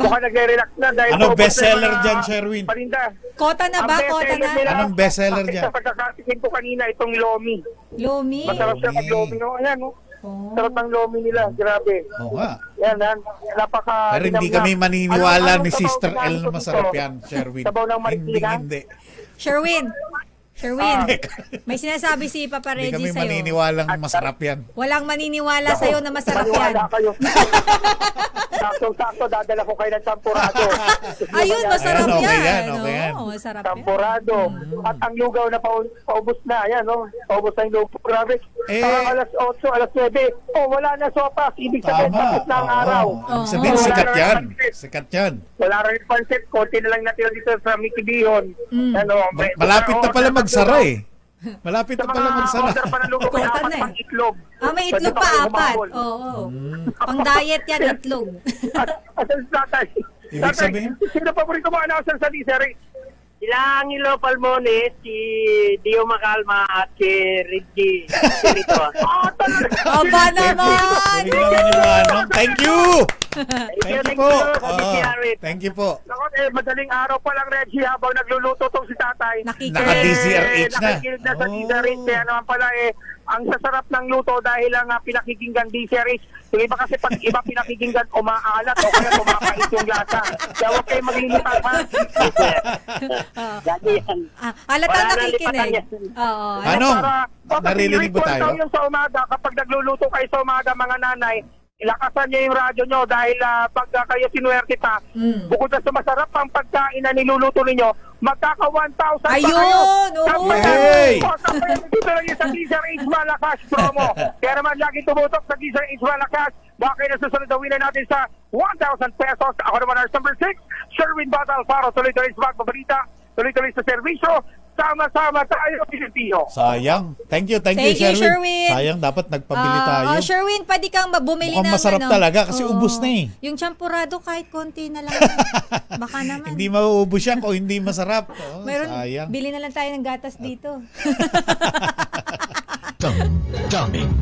Speaker 12: Mukhang nagre-relax na dahil
Speaker 1: bestseller dyan, Sherwin?
Speaker 12: Parinda.
Speaker 10: Kota na ba? Kota na?
Speaker 1: Anong bestseller dyan?
Speaker 12: Sa pagkakatingin ko kanina, itong lomi.
Speaker 10: Lomi?
Speaker 12: Masarap siya mag-lomi. Ayan, sarap ng lomi nila, grabe.
Speaker 1: Oo nga.
Speaker 12: Yan, napaka...
Speaker 1: Pero hindi kami maniniwala ni Sister L na masarap yan, Sherwin.
Speaker 12: Sabaw ng Marikina?
Speaker 1: Hindi.
Speaker 10: Sherwin, may sinasabi si Papa Reggie
Speaker 1: sa'yo. Hindi kami maniniwalang masarap yan.
Speaker 10: Walang maniniwala sa'yo na masarap yan.
Speaker 12: Sakto-sakto, dadala ko kayo ng champurado.
Speaker 10: Ayun, masarap
Speaker 1: Ayan, okay
Speaker 10: yan.
Speaker 1: yan, okay yan.
Speaker 10: Oo, masarap yan.
Speaker 12: Champurado. At ang lugaw na paubos na. Ayan, no? Paubos na yung lugaw. Grabe. Parang alas 8, alas 9. Oh, wala na sopas. Ibig sabihin, tapos na ang araw.
Speaker 1: Ibig sabihin, sikat yan. Sikat yan.
Speaker 12: Wala rin pansit. Konti na lang natin dito sa Mikibihon. Ano,
Speaker 1: Malapit na pala magsara eh. Malapit na pala magsara.
Speaker 12: Sa mga order pa ng lugaw, may apat pang itlog.
Speaker 10: May itlog pa, 4. Oo. Pang diet yan, itlog.
Speaker 12: Asan si tatay?
Speaker 1: Ibig sabihin?
Speaker 12: Sino paborito mo announcer sa Disney?
Speaker 16: Sila Angelo Palmones, si Dio Macalma at si Reggie Spirito.
Speaker 10: Aba naman!
Speaker 1: Thank you! Thank you po. Thank you po.
Speaker 12: Madaling araw pa lang, Reggie, habang nagluluto tong si tatay.
Speaker 1: Naka-DZRH na.
Speaker 12: Nakikinig na sa DZRH. Kaya naman pala ang sasarap ng luto dahil lang pinakikinggan DZRH. Yung iba kasi pag iba pinakikinggan, umaalat o kaya tumapait yung lasa. Kaya huwag kayo maglilipat, ha?
Speaker 10: Halatang nakikinig.
Speaker 1: Anong? Naririnig ba tayo?
Speaker 12: Yung sa umaga, kapag nagluluto kayo sa umaga, mga nanay, ilakasan niyo yung radyo nyo dahil pag kayo sinuwerte pa, bukod na sa masarap ang pagkain na niluluto ninyo, magkaka 1,000 pa kayo.
Speaker 10: Ayun!
Speaker 1: Hey!
Speaker 12: Dito lang yung sa DZRH Malakas promo. Kaya naman lagi tumutok sa DZRH Malakas. Baka kayo nasusunod na winan natin sa 1,000 pesos. Ako naman ang number 6, Sherwin Batal para tuloy-tuloy sa magbabalita, tuloy-tuloy sa servisyo. Sama-sama tayo, Pilipino.
Speaker 1: Sayang. Thank you, Sherwin. Sayang, dapat nagpabili tayo.
Speaker 10: Sherwin, pwede kang bumili ng
Speaker 1: masarap talaga kasi ubos na eh.
Speaker 10: Yung champurado kahit konti na lang. Baka naman.
Speaker 1: Hindi mauubos yan kung hindi masarap.
Speaker 10: Sayang. Bili na lang tayo ng gatas dito.
Speaker 2: Damdamin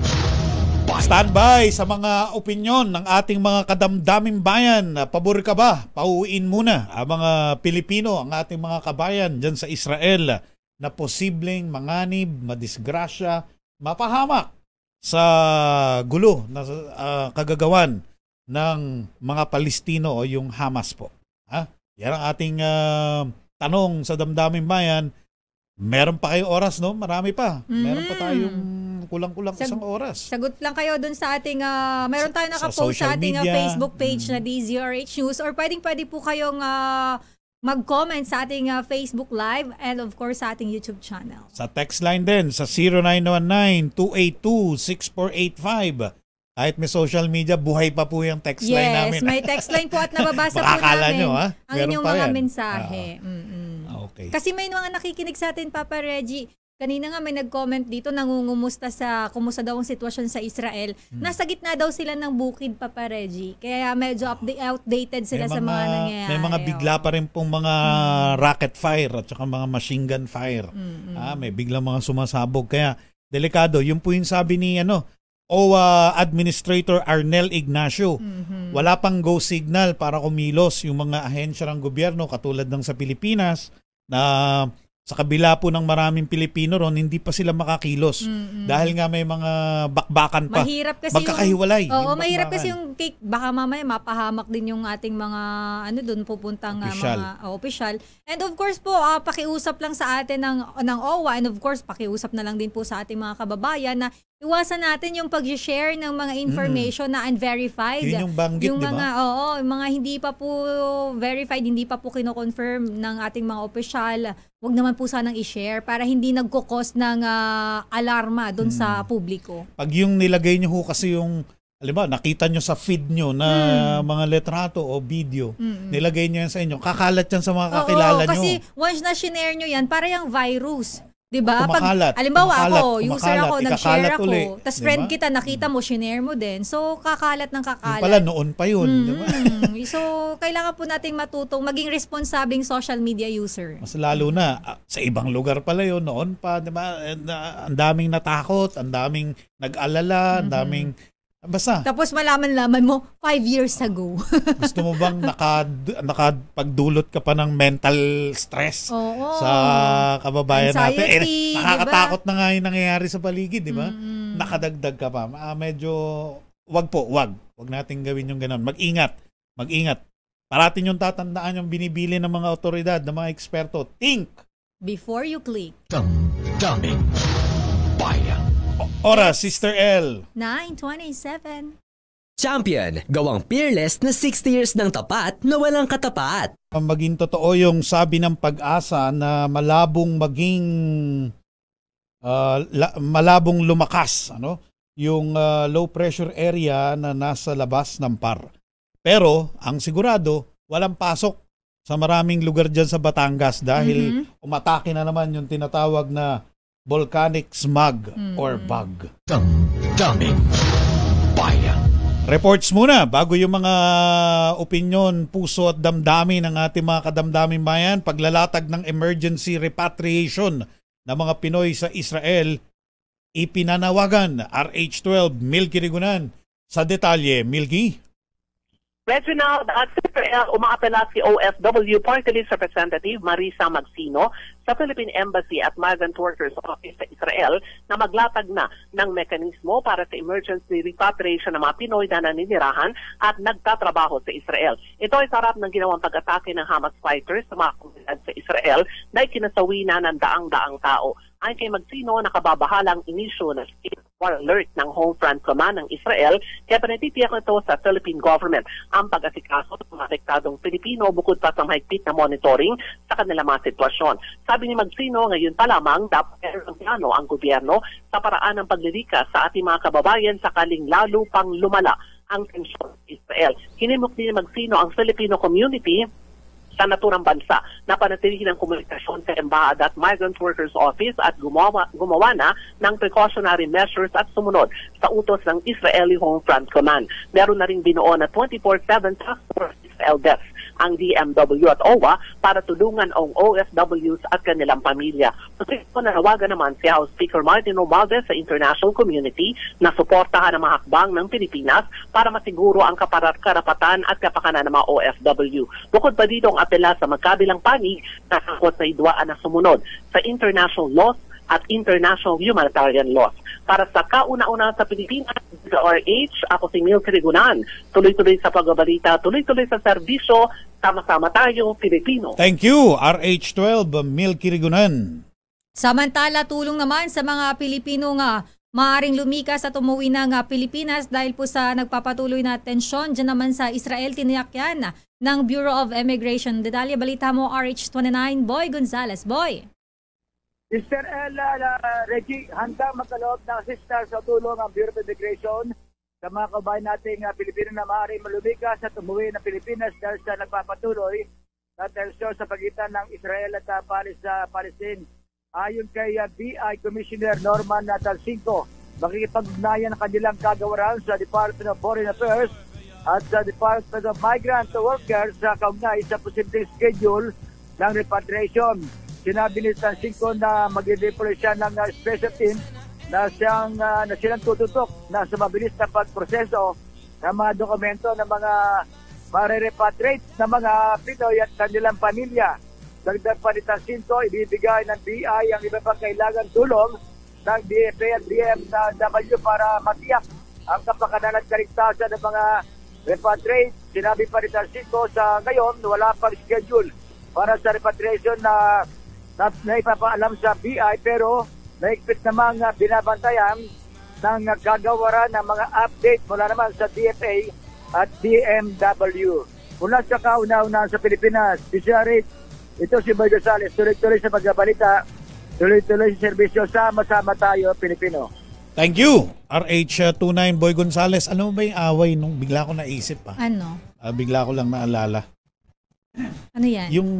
Speaker 2: Bayan.
Speaker 1: Standby sa mga opinyon ng ating mga kadamdaming bayan. Pabor ka ba? Pauwiin muna ang mga Pilipino, ang ating mga kabayan dyan sa Israel na posibleng manganib, madisgrasya, mapahamak sa gulo na kagagawan ng mga Palestino o yung Hamas po. Yan ang ating tanong sa damdaming bayan. Meron pa kayo oras, no? Marami pa. Meron pa tayong kulang-kulang isang oras.
Speaker 10: Sagot lang kayo dun sa ating, meron tayo nakapost sa ating Facebook page na DZRH News, or pwede po kayong mag-comment sa ating Facebook Live and of course sa ating YouTube channel.
Speaker 1: Sa text line din, sa 0919-282-6485. Kahit may social media, buhay pa po yung text line namin.
Speaker 10: Yes, may text line po at nababasa po namin
Speaker 1: nyo,
Speaker 10: ang inyong mga mensahe.
Speaker 1: Okay.
Speaker 10: Kasi may mga nakikinig sa atin, Papa Reggie. Kanina nga may nag-comment dito, nangungumusta sa kumusta daw ang sitwasyon sa Israel. Nasa gitna daw sila ng bukid, Papa Reggie. Kaya medyo outdated sila sa mga nangyayari.
Speaker 1: May mga bigla pa rin pong mga rocket fire at saka mga machine gun fire. May biglang mga sumasabog. Kaya delikado. Yung po yung sabi ni OWA Administrator Arnel Ignacio. Wala pang go signal para kumilos yung mga ahensya ng gobyerno katulad ng sa Pilipinas na sa kabila po ng maraming Pilipino ron, hindi pa sila makakilos. Dahil nga may mga bakbakan pa.
Speaker 10: Mahirap kasi
Speaker 1: magkakahiwalay.
Speaker 10: Mahirap kasi yung cake. Baka mamaya mapahamak din yung ating mga doon pupuntang mga opisyal. And of course po, pakiusap lang sa atin ng OWA, and of course, pakiusap na lang din po sa ating mga kababayan na iwasan natin yung pag-share ng mga information na unverified.
Speaker 1: Yun yung banggit,
Speaker 10: yung mga,
Speaker 1: diba?
Speaker 10: Yung mga hindi pa po verified, hindi pa po kino-confirm ng ating mga opisyal. Huwag naman po sanang i-share para hindi nagkukos ng alarma doon sa publiko.
Speaker 1: Pag yung nilagay nyo ho kasi yung, alam ba, nakita nyo sa feed nyo na mga letrato o video, nilagay nyo yan sa inyo, kakalat yan sa mga kakilala nyo.
Speaker 10: Kasi once na shinare nyo yan, para yung virus. Diba?
Speaker 1: Kumakalat.
Speaker 10: Alimbawa user ako, nag-share ako, tas friend
Speaker 1: diba?
Speaker 10: kita, nakita mo, shinare mo din. So, kakalat ng kakalat.
Speaker 1: Yung pala, noon pa yun. Diba?
Speaker 10: So, kailangan po nating matutong maging responsabling social media user.
Speaker 1: Mas lalo na, sa ibang lugar pala yun, noon pa, diba? Ang daming natakot, ang daming nag-alala, ang daming basta.
Speaker 10: Tapos malaman-laman mo, 5 years ago.
Speaker 1: Gusto mo bang nakapagdulot ka pa ng mental stress sa kababayan natin? Nakakatakot na nga yung nangyayari sa paligid, di ba? Nakadagdag ka pa. Medyo, wag natin gawin yung gano'n. Mag-ingat. Parating yung tatandaan yung binibili ng mga otoridad, ng mga eksperto. Think!
Speaker 10: Before you click.
Speaker 2: Damdamin Bayan.
Speaker 1: Oras, Sister L.
Speaker 10: 9:27.
Speaker 9: Champion, gawang peerless na 60 years ng tapat na walang katapat.
Speaker 1: Maging totoo yung sabi ng Pag-asa na malabong maging malabong lumakas yung low pressure area na nasa labas ng PAR. Pero ang sigurado, walang pasok sa maraming lugar dyan sa Batangas dahil umatake na naman yung tinatawag na volcanic smog or bug.
Speaker 2: Damdamin Bayan.
Speaker 1: Reports muna bago yung mga opinyon, puso at damdamin ng ating mga kadamdamin bayan. Paglalatag ng emergency repatriation ng mga Pinoy sa Israel, ipinanawagan RH12 Milky Rigunan. Sa detalye, Milky.
Speaker 17: Reginald, at Israel, umaapela si OFW Party List Representative Marisa Magsino sa Philippine Embassy at Migrant Workers Office sa Israel na maglatag na ng mekanismo para sa emergency repatriation ng mga Pinoy na naninirahan at nagtatrabaho sa Israel. Ito ay sarap ng ginawang pag-atake ng Hamas fighters sa mga komunidad sa Israel na ikinasawi na ng daang-daang tao. Ayon kay Magsino, nakababahalang inisyo na state of war alert ng Home Front Command ng Israel, kaya panatitiyak nito sa Philippine government ang pag-asikaso ng mga apektadong Pilipino bukod pa sa mahigpit na monitoring sa kanilang mga sitwasyon. Sabi ni Magsino, ngayon pa lamang dapat meron plano ang gobyerno sa paraan ng paglilikas sa ating mga kababayan sakaling lalo pang lumala ang tensyon sa Israel. Hinimok din ni Magsino ang Filipino community sa naturang bansa na panatilihin ang komunikasyon sa Embahada at Migrant Workers Office at gumawa na ng precautionary measures at sumunod sa utos ng Israeli Home Front Command. Meron na rin binuo na 24/7 task force Israel desk ang DMW at OWA para tulungan ang OFWs at kanilang pamilya. So, nanawagan naman si House Speaker Martin Romualdez sa international community na suportahan ang mga hakbang ng Pilipinas para masiguro ang karapatan at kapakanan ng mga OFW. Bukod pa dito ang apela sa magkabilang panig na sakot sa idwaan na sumunod sa international laws at international humanitarian laws. Para sa kauna-una sa Pilipinas, sa RH, ako si Milky Rigunan. Tuloy-tuloy sa pagbabalita, tuloy-tuloy sa serbisyo, sama-sama tayo, Pilipino.
Speaker 1: Thank you, RH12 Milky Rigunan.
Speaker 10: Samantala, tulong naman sa mga Pilipino nga maaring lumikas at umuwi ng Pilipinas dahil po sa nagpapatuloy na tensyon dyan naman sa Israel. Tiniyak yan ng Bureau of Immigration. Detalye balita mo, RH29, Boy Gonzales. Boy!
Speaker 12: Sister Ella, Reggie, handang magkaloob ng assistance sa tulong ang Bureau of Immigration sa mga kabayan nating Pilipino na maaaring malumikas at umuwi ng Pilipinas dahil sa nagpapatuloy na tensyon sa pagitan ng Israel at Palestine. Ayon kay BI Commissioner Norman Talcinco, makikipag-ugnayan ang kanilang kagawaran sa Department of Foreign Affairs at sa Department of Migrant Workers sa kaugnay sa posibleng schedule ng repatriation. Sinabi ni Talcinco na mag-deploy siya ng special team na silang tututok na sa mabilis na pagproseso ng mga dokumento ng mga mare-repatriate ng mga Pinoy at kanilang pamilya. Dagdag pa ni Talcinco, ibibigay ng BI ang iba pang kailangan tulong ng DFA at DMW para matiyak ang kapakanan at kaligtasan ng mga repatriate. Sinabi pa ni Talcinco, sa ngayon wala pang schedule para sa repatriation na ipapaalam sa BI, pero naigpit namang binabantayan ng gagawaran ng mga update mula naman sa DFA at DMW. Mula sa kauna-una sa Pilipinas, ito si Boy Gonzales, tuloy-tuloy sa pagbabalita, tuloy-tuloy sa serbisyo, sama-sama tayo, Pilipino.
Speaker 1: Thank you, RH29 Boy Gonzales. Ano ba yung away nung bigla ko naisip pa?
Speaker 10: Ano?
Speaker 1: Bigla ko lang naalala.
Speaker 10: Ano yan?
Speaker 1: Yung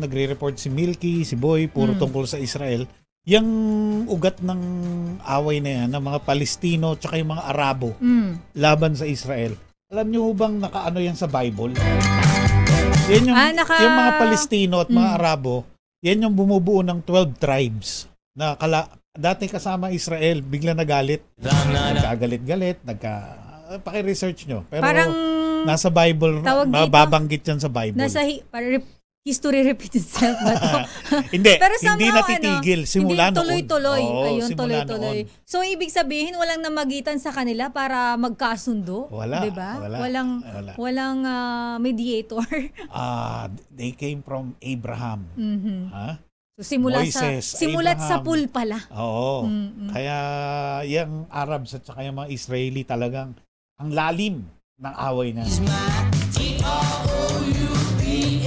Speaker 1: nagre-report si Milky, si Boy, puro tungkol sa Israel. Yung ugat ng away na yan, ng mga Palestino tsaka yung mga Arabo laban sa Israel. Alam niyo bang nakaano yan sa Bible? Yan yung, yung mga Palestino at mga Arabo, yan yung bumubuo ng 12 tribes. Na dati kasama Israel, bigla nagalit. Nagkagalit-galit, paki-research nyo. Pero parang nasa Bible, mababanggit yan sa Bible.
Speaker 10: Nasa history repeats itself ba ito?
Speaker 1: Hindi,
Speaker 10: pero
Speaker 1: hindi natitigil. Simula
Speaker 10: hindi, tuloy-tuloy.
Speaker 1: Ayun,
Speaker 10: tuloy-tuloy. So, ibig sabihin, walang namagitan sa kanila para magkasundo?
Speaker 1: Wala.
Speaker 10: Diba?
Speaker 1: Wala.
Speaker 10: Walang mediator?
Speaker 1: They came from Abraham.
Speaker 10: So, simulat sa pool pala.
Speaker 1: Oo. Kaya yung Arabs at saka yung mga Israeli talagang Ang lalim ng away na.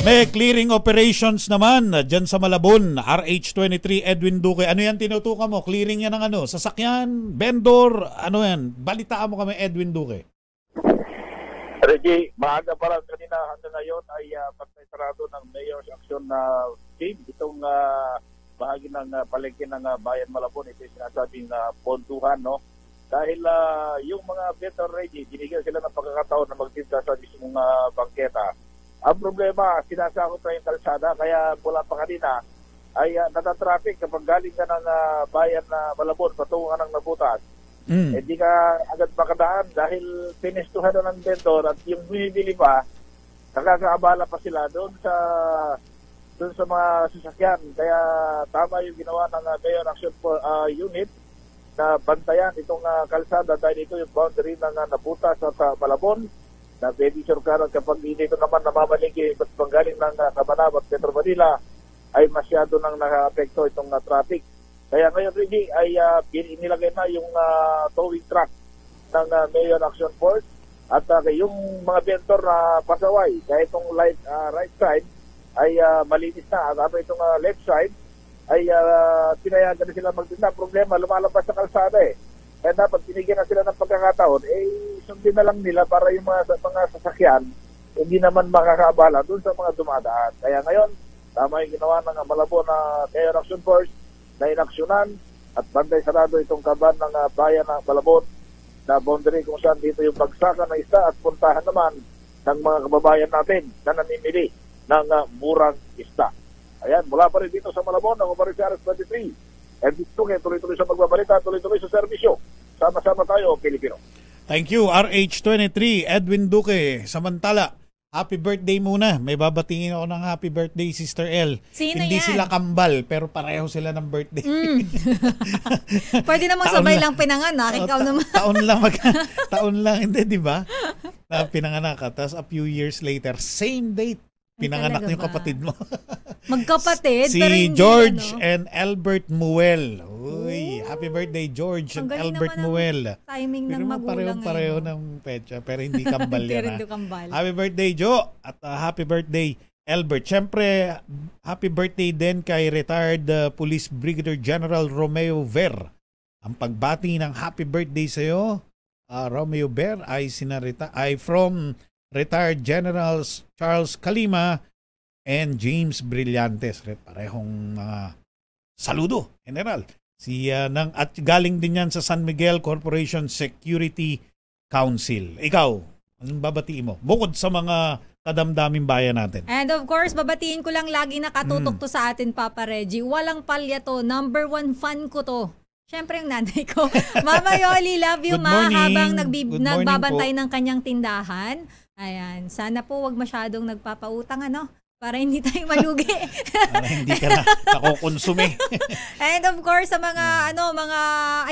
Speaker 1: May clearing operations naman dyan sa Malabon, RH23 Edwin Duque. Ano yan tinutukan mo? Clearing yan ng ano? Sasakyan? Vendor? Ano yan? Balitaan mo kami, Edwin Duque.
Speaker 18: Reggie, maaga pa lang kanina hanggang ngayon ay pantay sarado ng Mayor's Action Team. Itong bahagi ng palengke ng Bayan Malabon, ito yung sinasabing pontuhan, no? Dahil yung mga vendor, Reggie, binigyan sila ng pagkakataon na magtinda sa mismong bangketa. Ang problema, sinasakot na yung kalsada, kaya mula pa kanina ay natatraffic kapag galing ka ng Bayan na Malabon, patungo ka ng Nabutas. Hindi ka agad makadaan dahil pinestuhan na ng vendor at yung binibili pa, nakakaabala pa sila doon sa mga sasakyan. Kaya tama yung ginawa ng Mayor Action Unit na bantayan itong kalsada dahil ito yung boundary ng Nabutas at Malabon. Na pwede surkaran kapag dito naman namamalingki at panggaling ng Cabanab at Metro Manila ay masyado nang naka-apekto itong traffic. Kaya ngayon rin ay inilagay na yung towing truck ng Mayor Action Force at yung mga vendor na pasaway kaya itong right side ay malinis na at itong left side ay pinayagan na sila magtinda. Problema, lumalabas sa kalsada eh. Kaya dapat binigyan na sila ng pagkakataon, sundin na lang nila para yung mga sasakyan hindi naman makakaabala doon sa mga dumadaan. Kaya ngayon, tama yung ginawa ng Malabon na Mayor Action Force na inaksyonan at bantay sarado itong kaban ng Bayan ng Malabon na boundary kung saan dito yung bagsakan ng isda at puntahan naman ng mga kababayan natin na namimili ng murang isda. Ayan, mula pa rin dito sa Malabon, ako pa rin si RS23. And dito kayo tuloy-tuloy sa magbabalita, tuloy-tuloy sa serbisyo. Sama-sama tayo, Pilipino.
Speaker 1: Thank you, RH23, Edwin Duque. Samantala, happy birthday muna. May babatingin ako ng happy birthday, Sister L.
Speaker 10: Sino
Speaker 1: Hindi
Speaker 10: yan?
Speaker 1: sila kambal, pero pareho sila ng birthday.
Speaker 10: Pwede namang sabay lang pinanganak. Ikaw naman.
Speaker 1: Taon lang, hindi, di ba? Na pinanganak ka, tapos a few years later, same date. Pinanganak yung kapatid mo.
Speaker 10: Magkapatid?
Speaker 1: Si
Speaker 10: pero hindi,
Speaker 1: George and Albert Muel. Uy, happy birthday George and Albert Muel.
Speaker 10: Timing ng magulang
Speaker 1: pareho ng petsa, pero hindi kambal yan.
Speaker 10: Kambal.
Speaker 1: Happy birthday Joe at happy birthday Albert. Siyempre, happy birthday din kay retired Police Brigadier General Romeo Ver. Ang pagbati ng happy birthday sa iyo, Romeo Ver, ay from retired Generals Charles Calima and James Brillantes. Parehong saludo, General. At galing din yan sa San Miguel Corporation Security Council. Ikaw, anong babatiin mo? Bukod sa mga kadamdaming bayan natin.
Speaker 10: And of course, babatiin ko lang lagi nakatutok to sa atin, Papa Reggie. Walang palya to. Number 1 fan ko to. Siyempre yung nanay ko. Mama Yoli, love you, ma. Habang nagbabantay ng kanyang tindahan. Ayan, sana po wag masyadong nagpapautang para hindi tayo malugi.
Speaker 1: Para hindi ka na nakukonsume.
Speaker 10: And of course, sa mga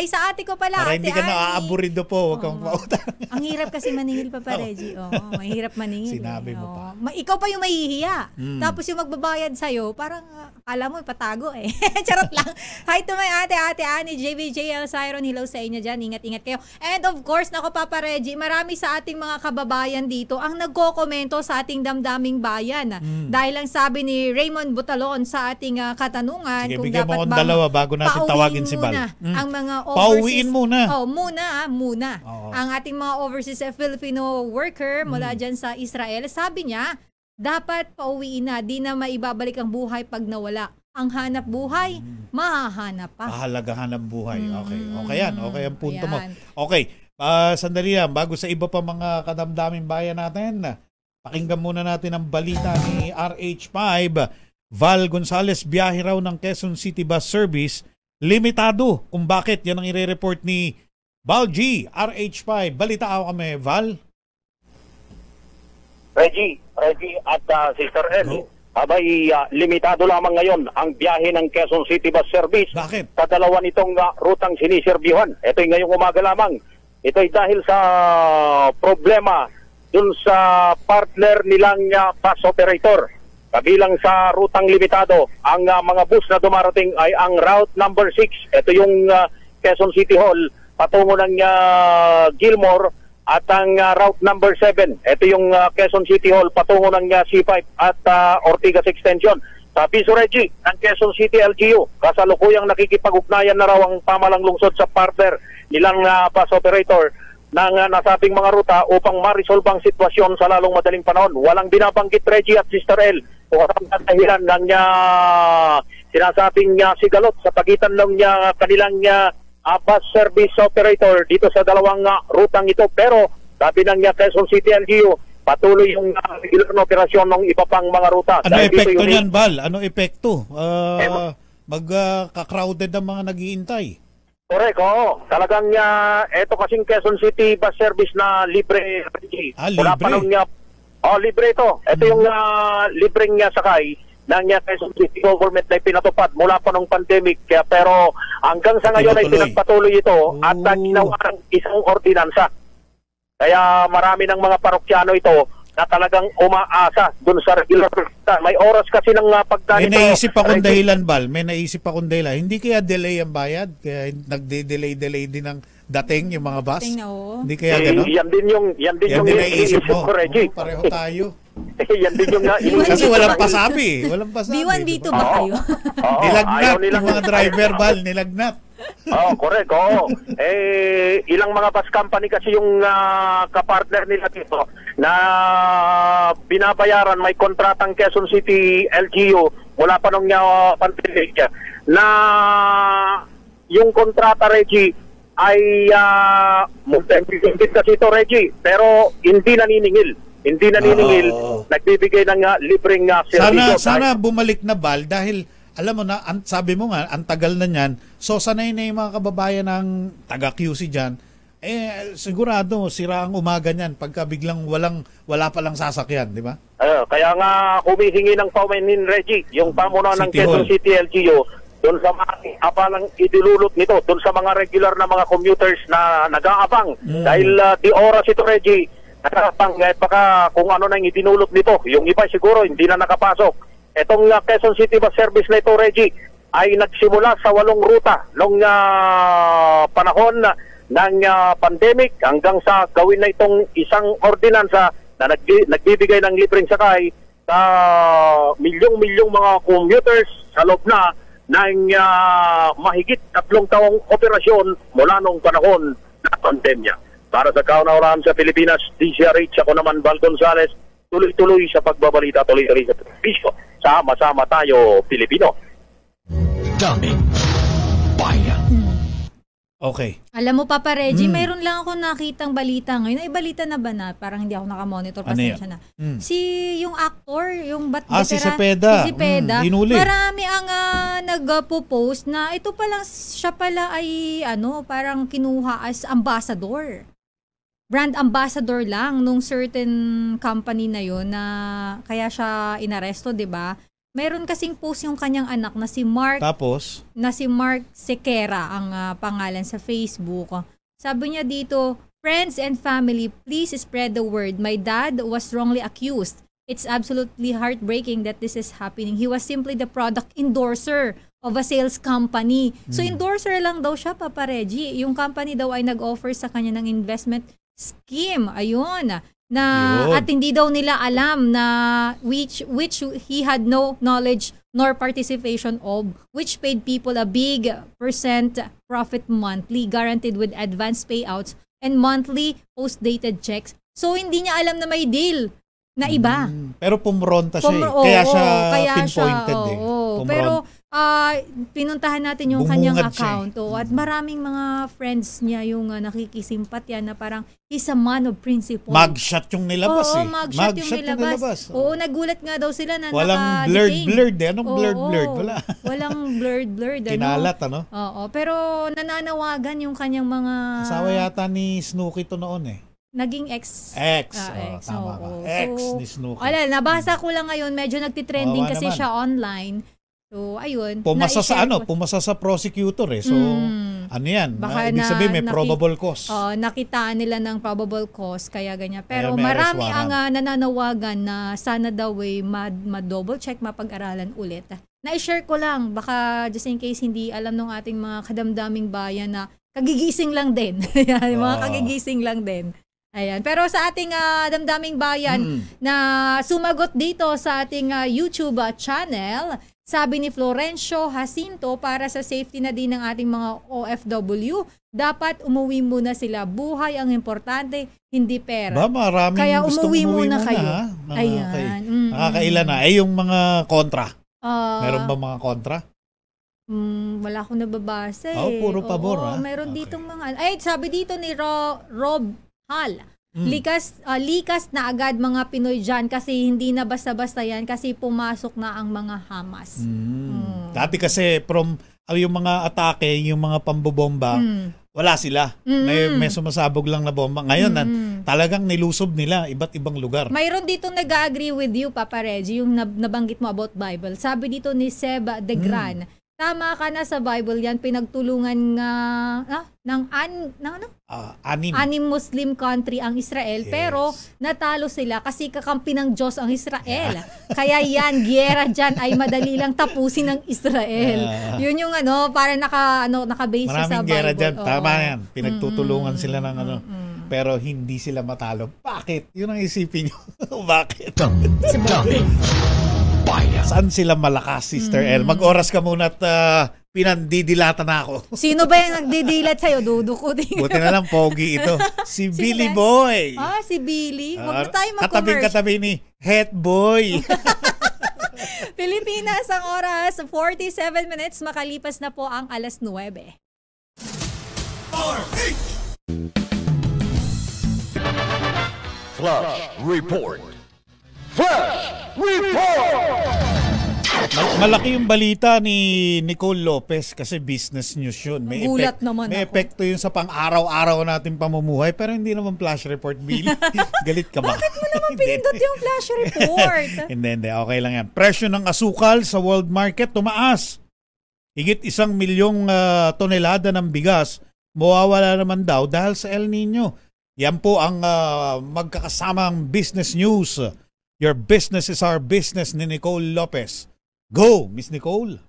Speaker 10: sa ate ko pala.
Speaker 1: Para hindi ka na aaburido po, wag kang pautang.
Speaker 10: Ang hirap kasi maningil, Papa Reggie. Mahirap maningil.
Speaker 1: Sinabi mo pa.
Speaker 10: Ikaw pa yung mahihiya. Tapos yung magbabayad sa'yo, parang alam mo, ipatago eh. Charot lang. Hi to my ate Annie, JVJ, Siron, hello sa inyo dyan. Ingat-ingat kayo. And of course, nako Papa Reggie, marami sa ating mga kababayan dito ang nagko-komento sa ating damdaming bayan. Dahil lang sabi ni Raymond Butalon sa ating katanungan,
Speaker 1: sige,
Speaker 10: kung
Speaker 1: dapat
Speaker 10: mo
Speaker 1: bang dalawa bago natin tawagin si Val.
Speaker 10: Ang mga overseas.
Speaker 1: Pauwiin muna.
Speaker 10: Muna. Ang ating mga overseas Filipino worker mula dyan sa Israel, sabi niya, dapat pauwiin na, di na maibabalik ang buhay pag nawala. Ang hanap buhay, mahahanap pa.
Speaker 1: Mahalaga hanap buhay. Okay yan. Okay ang punto mo.
Speaker 10: Ayan.
Speaker 1: Okay, sandali lang. Bago sa iba pa mga kadamdaming bayan natin, pakinggan muna natin ang balita ni RH5. Val Gonzales, biyahe raw ng Quezon City Bus Service. Limitado. Kung bakit, yan ang ire-report ni Val G, RH5. Balita ako kami, Val.
Speaker 19: Reggie at Sister L. Abay, limitado lamang ngayon ang biyahe ng Quezon City Bus Service.
Speaker 1: Bakit?
Speaker 19: Sa dalawa nitong rutang siniserbyuhan. Ito'y ngayong umaga lamang. Ito'y dahil sa problema dun sa partner nilang bus operator. Kabilang sa rutang limitado, ang mga bus na dumarating ay ang route number 6. Ito yung Quezon City Hall patungo ng Gilmore at ang route number 7. Ito yung Quezon City Hall patungo ng C5 at Ortigas Extension. Sa piso, Reggie, ang Quezon City LGU, kasalukuyang nakikipag-ugnayan na raw ang pamalang lungsod sa partner nilang bus operator ng nasabing mga ruta upang ma-resolve ang sitwasyon sa lalong madaling panahon. Walang binabanggit, Reggie at Sister L, kung ang dahilan ng sinasabing sigalot sa pagitan ng kanilang bus service operator dito sa dalawang rutang ito. Pero sabi ng Quezon City LGU, patuloy yung regular na operasyon ng iba pang mga ruta.
Speaker 1: Ano epekto niyan, Bal? Ano epekto? Magka-crowded ang mga nag-iintay.
Speaker 19: Correct, oo. Talagang eto kasing Quezon City bus service na libre.
Speaker 1: Libre?
Speaker 19: Libre ito. Ito yung libreng sakay ng Quezon City government na pinatupad mula pa ng pandemic. Pero hanggang sa ngayon ay pinagpatuloy ito at ginawa ng isang ordinansa. Kaya marami ng mga parokyano ito na talagang umaasa dun sa regular. May oras kasi ng pagdaan ito.
Speaker 1: May naisip akong dahilan, Bal. May naisip akong dahilan. Hindi kaya delay ang bayad? Kaya nagde-delay din ang dating yung mga bus? Hindi kaya gano'n?
Speaker 19: Yan din yung
Speaker 1: naisip mo.
Speaker 19: Reggie.
Speaker 1: Pareho tayo.
Speaker 19: Yan din yung
Speaker 1: kasi walang pasabi. Walang pasabi.
Speaker 10: B1, B2 ba kayo?
Speaker 1: Nilagnat yung mga driver, Bal. Nilagnat.
Speaker 19: Correct. Ilang mga bus company kasi yung kapartner nila dito na binabayaran, may kontratang Quezon City LGU mula pa nung pandemic na yung kontrata, Reggie, ay multi-benefit kasi ito, Reggie, pero hindi naniningil. Nagbibigay ng libreng servisyo.
Speaker 1: Sana bumalik na, Bal, dahil alam mo na, sabi mo nga, ang tagal na niyan. So, sanay na yung mga kababayan ng taga-QC dyan. Sigurado, sira ang umaga niyan pagka biglang wala palang sasakyan, di ba?
Speaker 19: Kaya nga, humihingi ng paumanin, Reggie, yung pamuno ng Quezon City LGU, doon sa mga apalang idululot nito, doon sa mga regular na mga commuters na nag-aabang. Dahil di oras ito, Reggie, nag-aabang, baka kung ano nang idinulot nito. Yung iba siguro, hindi na nakapasok. Itong Quezon City bus service na ito, Reggie, ay nagsimula sa 8 ruta noong panahon ng pandemic hanggang sa gawin na itong isang ordinansa na nagbibigay ng libreng sakay sa milyong-milyong mga commuters sa loob na ng mahigit 3 taong operasyon mula noong panahon ng pandemya. Para sa kauna-unahan sa Pilipinas, DCRH, ako naman, Val Gonzales, tuloy-tuloy sa pagbabalita, tuloy-tuloy sa servisyo. Sama-sama tayo, Pilipino.
Speaker 2: Daming bayan.
Speaker 1: Okay.
Speaker 10: Alam mo, Papa Reggie, mayroon lang ako nakitang balita ngayon. Ay, balita na ba na? Parang hindi ako nakamonitor. Pasensya na. Yung actor, yung
Speaker 1: si Cepeda.
Speaker 10: Marami ang nagpo-post na ito palang, siya pala ay parang kinuha as ambassador. Brand ambassador lang nung certain company na yun na kaya siya inaresto, 'di ba? Meron kasing post yung kanyang anak na si Mark.
Speaker 1: Tapos
Speaker 10: na si Mark Sequera ang pangalan sa Facebook. Sabi niya dito, "Friends and family, please spread the word. My dad was wrongly accused. It's absolutely heartbreaking that this is happening. He was simply the product endorser of a sales company." So endorser lang daw siya, Papa Reggie. Yung company daw ay nag-offer sa kanya ng investment scheme, ayun, at hindi daw nila alam na which he had no knowledge nor participation of, which paid people a big % profit monthly, guaranteed with advance payouts and monthly post-dated checks. So hindi niya alam na may deal na iba.
Speaker 1: Pero pumronta siya kaya siya pinpointed
Speaker 10: Pero pinuntahan natin yung kanyang account at maraming mga friends niya yung nakikisimpatya na parang he's a man of principle.
Speaker 1: Mugshot yung nilabas
Speaker 10: mugshot yung nilabas. Nagulat nga daw sila na
Speaker 1: walang blurred. Anong blurred? Wala.
Speaker 10: Walang blurred.
Speaker 1: Kinalat,
Speaker 10: pero nananawagan yung kanyang mga...
Speaker 1: Asawa yata ni Snooki to noon
Speaker 10: Naging ex.
Speaker 1: Tama ka. Ex ni Snooki.
Speaker 10: Nabasa ko lang ngayon, medyo nagtitrending kasi siya online. So, ayun.
Speaker 1: Pumasa sa prosecutor So, ano yan? Ibig sabihin may probable cause.
Speaker 10: Nakitaan nila ng probable cause, kaya ganyan. Pero marami ang nananawagan na sana daw ma-double check, mapag-aralan ulit. Na-share ko lang, baka just in case hindi alam ng ating mga kadamdaming bayan na kagigising lang din. Mga kagigising lang din. Ayan. Pero sa ating damdaming bayan na sumagot dito sa ating YouTube channel, sabi ni Florencio Jacinto, para sa safety na din ng ating mga OFW, dapat umuwi muna sila. Buhay ang importante, hindi pera.
Speaker 1: Maraming
Speaker 10: kaya umuwi muna kayo.
Speaker 1: Ayan. Okay. Nakakailan na. Yung mga kontra. Meron ba mga kontra?
Speaker 10: Wala akong nababasa
Speaker 1: puro pabor.
Speaker 10: Meron ditong mga... sabi dito ni Rob Hall. Likas na agad mga Pinoy dyan kasi hindi na basta-basta yan kasi pumasok na ang mga Hamas.
Speaker 1: Dati kasi yung mga atake, yung mga pambobomba, wala sila. May sumasabog lang na bomba. Ngayon, talagang nilusob nila iba't ibang lugar.
Speaker 10: Mayroon dito nag-agree with you, Papa Reggie, yung nabanggit mo about Bible. Sabi dito ni Seba de Gran, tama ka na sa Bible yan, pinagtulungan ng anim Muslim country ang Israel, pero natalo sila kasi kakampi ng Diyos ang Israel. Kaya yan, giyera dyan ay madali lang tapusin ng Israel. Yun yung para naka-base sa Bible.
Speaker 1: Maraming giyera dyan, tama yan. Pinagtutulungan sila ng pero hindi sila matalo. Bakit? Yun ang isipin nyo. Bakit? Saan sila malakas, Sister El? Mag-oras ka muna at pinandidilata na ako.
Speaker 10: Sino ba yung nagdidilat sa'yo? Dudukutin.
Speaker 1: Buti na lang, pogi ito. Si Billy Boy.
Speaker 10: Si Billy? Huwag na tayo mag-commercial.
Speaker 1: Katabi ni Head Boy.
Speaker 10: Pilipinas ang oras, 47 minutes, makalipas na po ang 9:00.
Speaker 2: Flash Report. Flash Report!
Speaker 1: Malaki yung balita ni Nicole Lopez kasi business news yun. May epekto yun sa pang-araw-araw natin pamumuhay pero hindi naman flash report, Billy. Galit ka ba?
Speaker 10: Bakit mo naman pinindot yung flash report?
Speaker 1: Hindi. Okay lang yan. Presyo ng asukal sa world market tumaas. Higit 1 milyong tonelada ng bigas mawawala naman daw dahil sa El Nino. Yan po ang magkakasamang business news. Your business is our business ni Nicole Lopez. Go, Miss Nicole!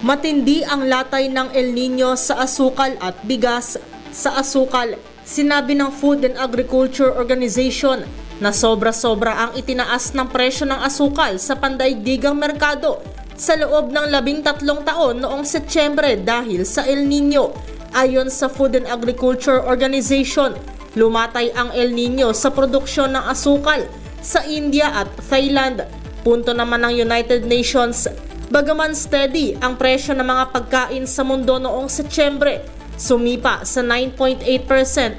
Speaker 20: Matindi ang latay ng El Nino sa asukal at bigas. Sa asukal, sinabi ng Food and Agriculture Organization na sobra-sobra ang itinaas ng presyo ng asukal sa pandaigdigang merkado sa loob ng 13 taon noong Setyembre dahil sa El Nino. Ayon sa Food and Agriculture Organization, lumatay ang El Nino sa produksyon ng asukal sa India at Thailand. Punto naman ng United Nations, bagaman steady ang presyo ng mga pagkain sa mundo noong Setyembre, sumipa sa 9.8%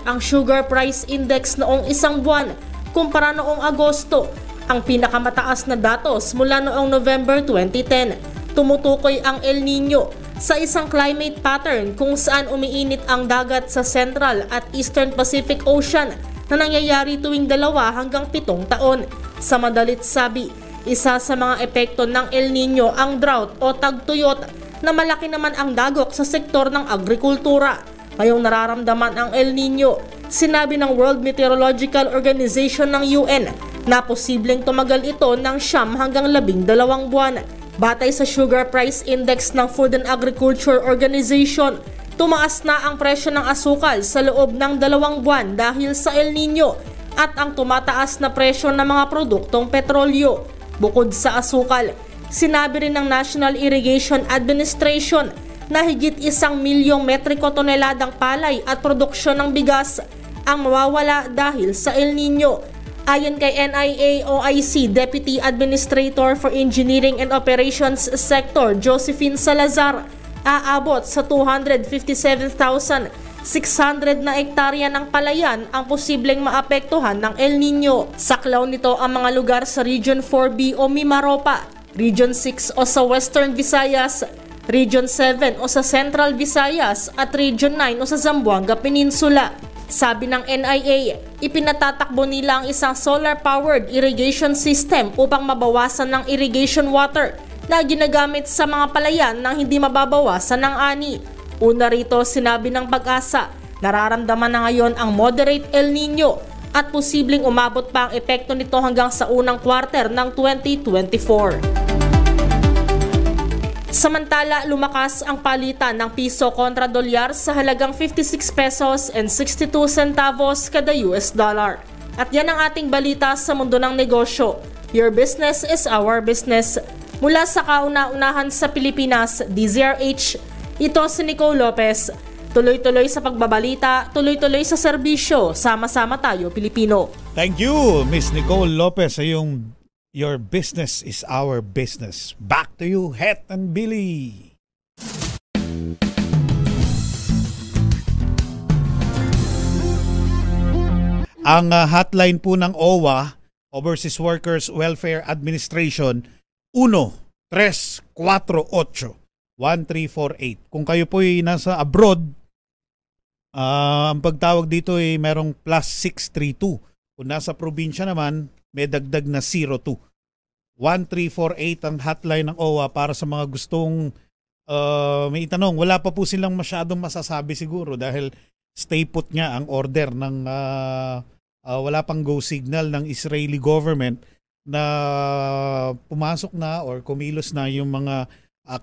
Speaker 20: ang sugar price index noong isang buwan kumpara noong Agosto, ang pinakamataas na datos mula noong November 2010. Tumutukoy ang El Nino sa isang climate pattern kung saan umiinit ang dagat sa Central at Eastern Pacific Ocean na nangyayari tuwing 2 hanggang 7 taon. Sa madalit sabi, isa sa mga epekto ng El Nino ang drought o tagtuyot na malaki naman ang dagok sa sektor ng agrikultura. Ngayong nararamdaman ang El Nino, sinabi ng World Meteorological Organization ng UN na posibleng tumagal ito ng 9 hanggang 12 buwan. Batay sa Sugar Price Index ng Food and Agriculture Organization, tumaas na ang presyo ng asukal sa loob ng 2 buwan dahil sa El Nino at ang tumataas na presyo ng mga produktong petrolyo. Bukod sa asukal, sinabi rin ng National Irrigation Administration na higit 1 milyong metriko toneladang palay at produksyon ng bigas ang mawawala dahil sa El Nino. Ayon kay NIA-OIC Deputy Administrator for Engineering and Operations Sector Josephine Salazar, aabot sa 257,600 na ektarya ng palayan ang posibleng maapektuhan ng El Nino. Saklaw nito ang mga lugar sa Region 4B o Mimaropa, Region 6 o sa Western Visayas, Region 7 o sa Central Visayas at Region 9 o sa Zamboanga Peninsula. Sabi ng NIA, ipinatatakbo nila ang isang solar-powered irrigation system upang mabawasan ng irrigation water na ginagamit sa mga palayan nang hindi mababawasan ng ani. Una rito, sinabi ng Pag-asa, nararamdaman na ngayon ang moderate El Nino at posibleng umabot pa ang epekto nito hanggang sa unang quarter ng 2024. Samantala, lumakas ang palitan ng piso kontra dolyar sa halagang 56 pesos and 62 centavos kada US dollar. At yan ang ating balita sa mundo ng negosyo. Your business is our business. Mula sa kauna-unahan sa Pilipinas, DZRH, ito si Nicole Lopez. Tuloy-tuloy sa pagbabalita, tuloy-tuloy sa serbisyo. Sama-sama tayo, Pilipino.
Speaker 1: Thank you, Miss Nicole Lopez, sa yung Your Business is Our Business. Back to you, Het and Billy. Ang hotline po ng OWA, Overseas Workers Welfare Administration, 1-348-1348. Kung kayo po ay nasa abroad, ang pagtawag dito ay merong +632. Kung nasa probinsya naman, may dagdag na 02. 1-348 ang hotline ng OWA para sa mga gustong may itanong. Wala pa po silang masyadong masasabi siguro dahil stay put nga ang order ng wala pang go signal ng Israeli government na pumasok na or kumilos na yung mga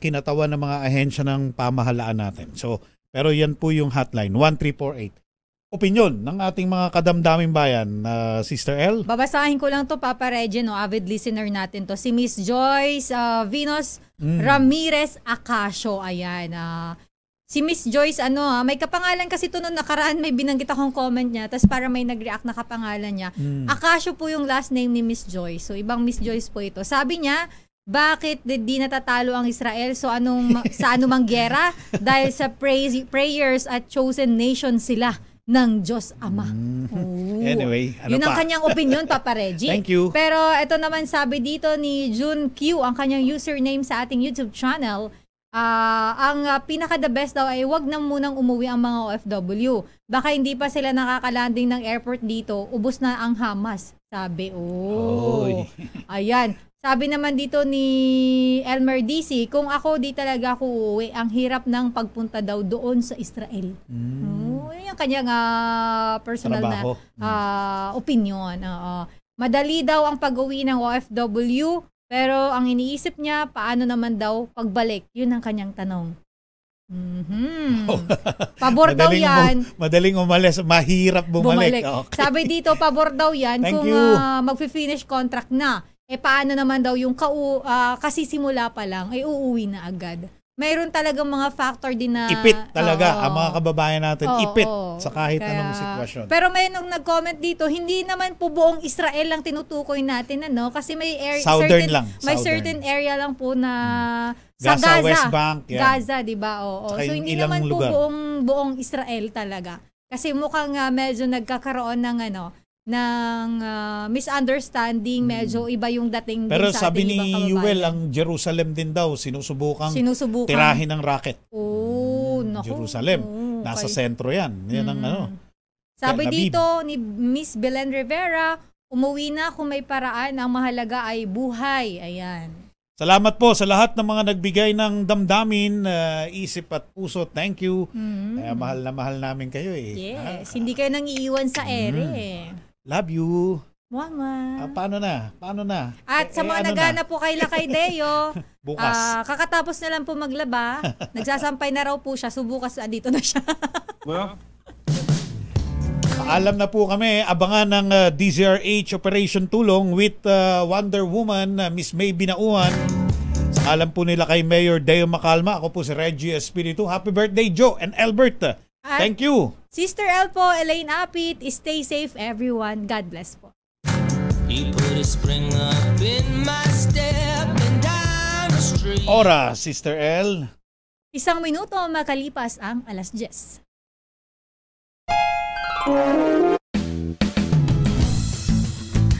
Speaker 1: kinatawan ng mga ahensya ng pamahalaan natin. So, pero yan po yung hotline, 1-348. Opinyon ng ating mga kadamdaming bayan, Sister L?
Speaker 10: Babasahin ko lang to, Papa Reggie, no? Avid listener natin to. Si Miss Joyce Venus Ramirez Acacio. Ayan. Si Miss Joyce, may kapangalan kasi to noong nakaraan, may binanggit akong comment niya, tapos para may nag-react na kapangalan niya. Acacio po yung last name ni Miss Joyce. So, ibang Miss Joyce po ito. Sabi niya, bakit di natatalo ang Israel? So, sa anumang gera? Dahil sa prayers at chosen nation sila ng Diyos Ama.
Speaker 1: Anyway,
Speaker 10: yun ang kanyang opinion, Papa Reggie.
Speaker 1: Thank you.
Speaker 10: Pero ito naman sabi dito ni June Q, ang kanyang username sa ating YouTube channel, ang pinaka-the best daw ay wag na munang umuwi ang mga OFW. Baka hindi pa sila nakakalanding ng airport dito, ubos na ang Hamas. Sabi, ayan. Sabi naman dito ni Elmer DC, kung ako di talaga ako uuwi, ang hirap ng pagpunta daw doon sa Israel. Yun yung kanyang personal
Speaker 1: trabaho
Speaker 10: na opinion. Madali daw ang pag-uwi ng OFW, pero ang iniisip niya, paano naman daw pagbalik? Yun ang kanyang tanong. Pabor daw yan.
Speaker 1: Madaling umalis, mahirap bumalik. Okay.
Speaker 10: Sabi dito, pabor daw yan
Speaker 1: Thank
Speaker 10: kung
Speaker 1: you.
Speaker 10: mag-finish contract na. Paano naman daw yung kasi simula pa lang, ay uuwi na agad. Mayroon talagang mga factor din na
Speaker 1: ipit talaga ang mga kababayan natin. Ipit sa kahit anong sitwasyon.
Speaker 10: Pero may nung nag-comment dito, hindi naman po buong Israel lang tinutukoy natin, kasi may certain area lang po na sa Gaza,
Speaker 1: West Bank,
Speaker 10: Gaza, 'di ba? So hindi naman po buong Israel talaga. Kasi mukhang medyo nagkakaroon ng misunderstanding, medyo iba yung dating
Speaker 1: pero
Speaker 10: din sa
Speaker 1: sabi
Speaker 10: ating ibang
Speaker 1: ni
Speaker 10: kababayan.
Speaker 1: Yuel, ang Jerusalem din daw sinusubukan tirahin ng rocket.
Speaker 10: Naku.
Speaker 1: Jerusalem. Nasa sentro yan. Yan ang
Speaker 10: Sabi dito ni Miss Belen Rivera, umuwi na kung may paraan, ang mahalaga ay buhay. Ayan.
Speaker 1: Salamat po sa lahat ng mga nagbigay ng damdamin, isip at puso. Thank you. Kaya mahal na mahal namin kayo eh.
Speaker 10: Yes, hindi kayo nang iiwan sa ere.
Speaker 1: Love you.
Speaker 10: Mama.
Speaker 1: Paano na?
Speaker 10: At sa mga nagana po kay Lakay Deo,
Speaker 1: bukas.
Speaker 10: kakatapos na lang po maglaba, nagsasampay na raw po siya, so bukas dito na siya.
Speaker 1: Paalam na po kami, abangan ng DZRH Operation Tulong with Wonder Woman, Miss May Binauan. Sa alam po nila kay Mayor Deo Macalma, ako po si Reggie Espiritu. Happy birthday, Joe and Albert. Thank you.
Speaker 10: Sister El po, Elaine Apit, stay safe everyone. God bless po.
Speaker 4: You put a spring up in my step and down the street.
Speaker 1: Ora, Sister El.
Speaker 10: 1 minuto makalipas ang 10:00.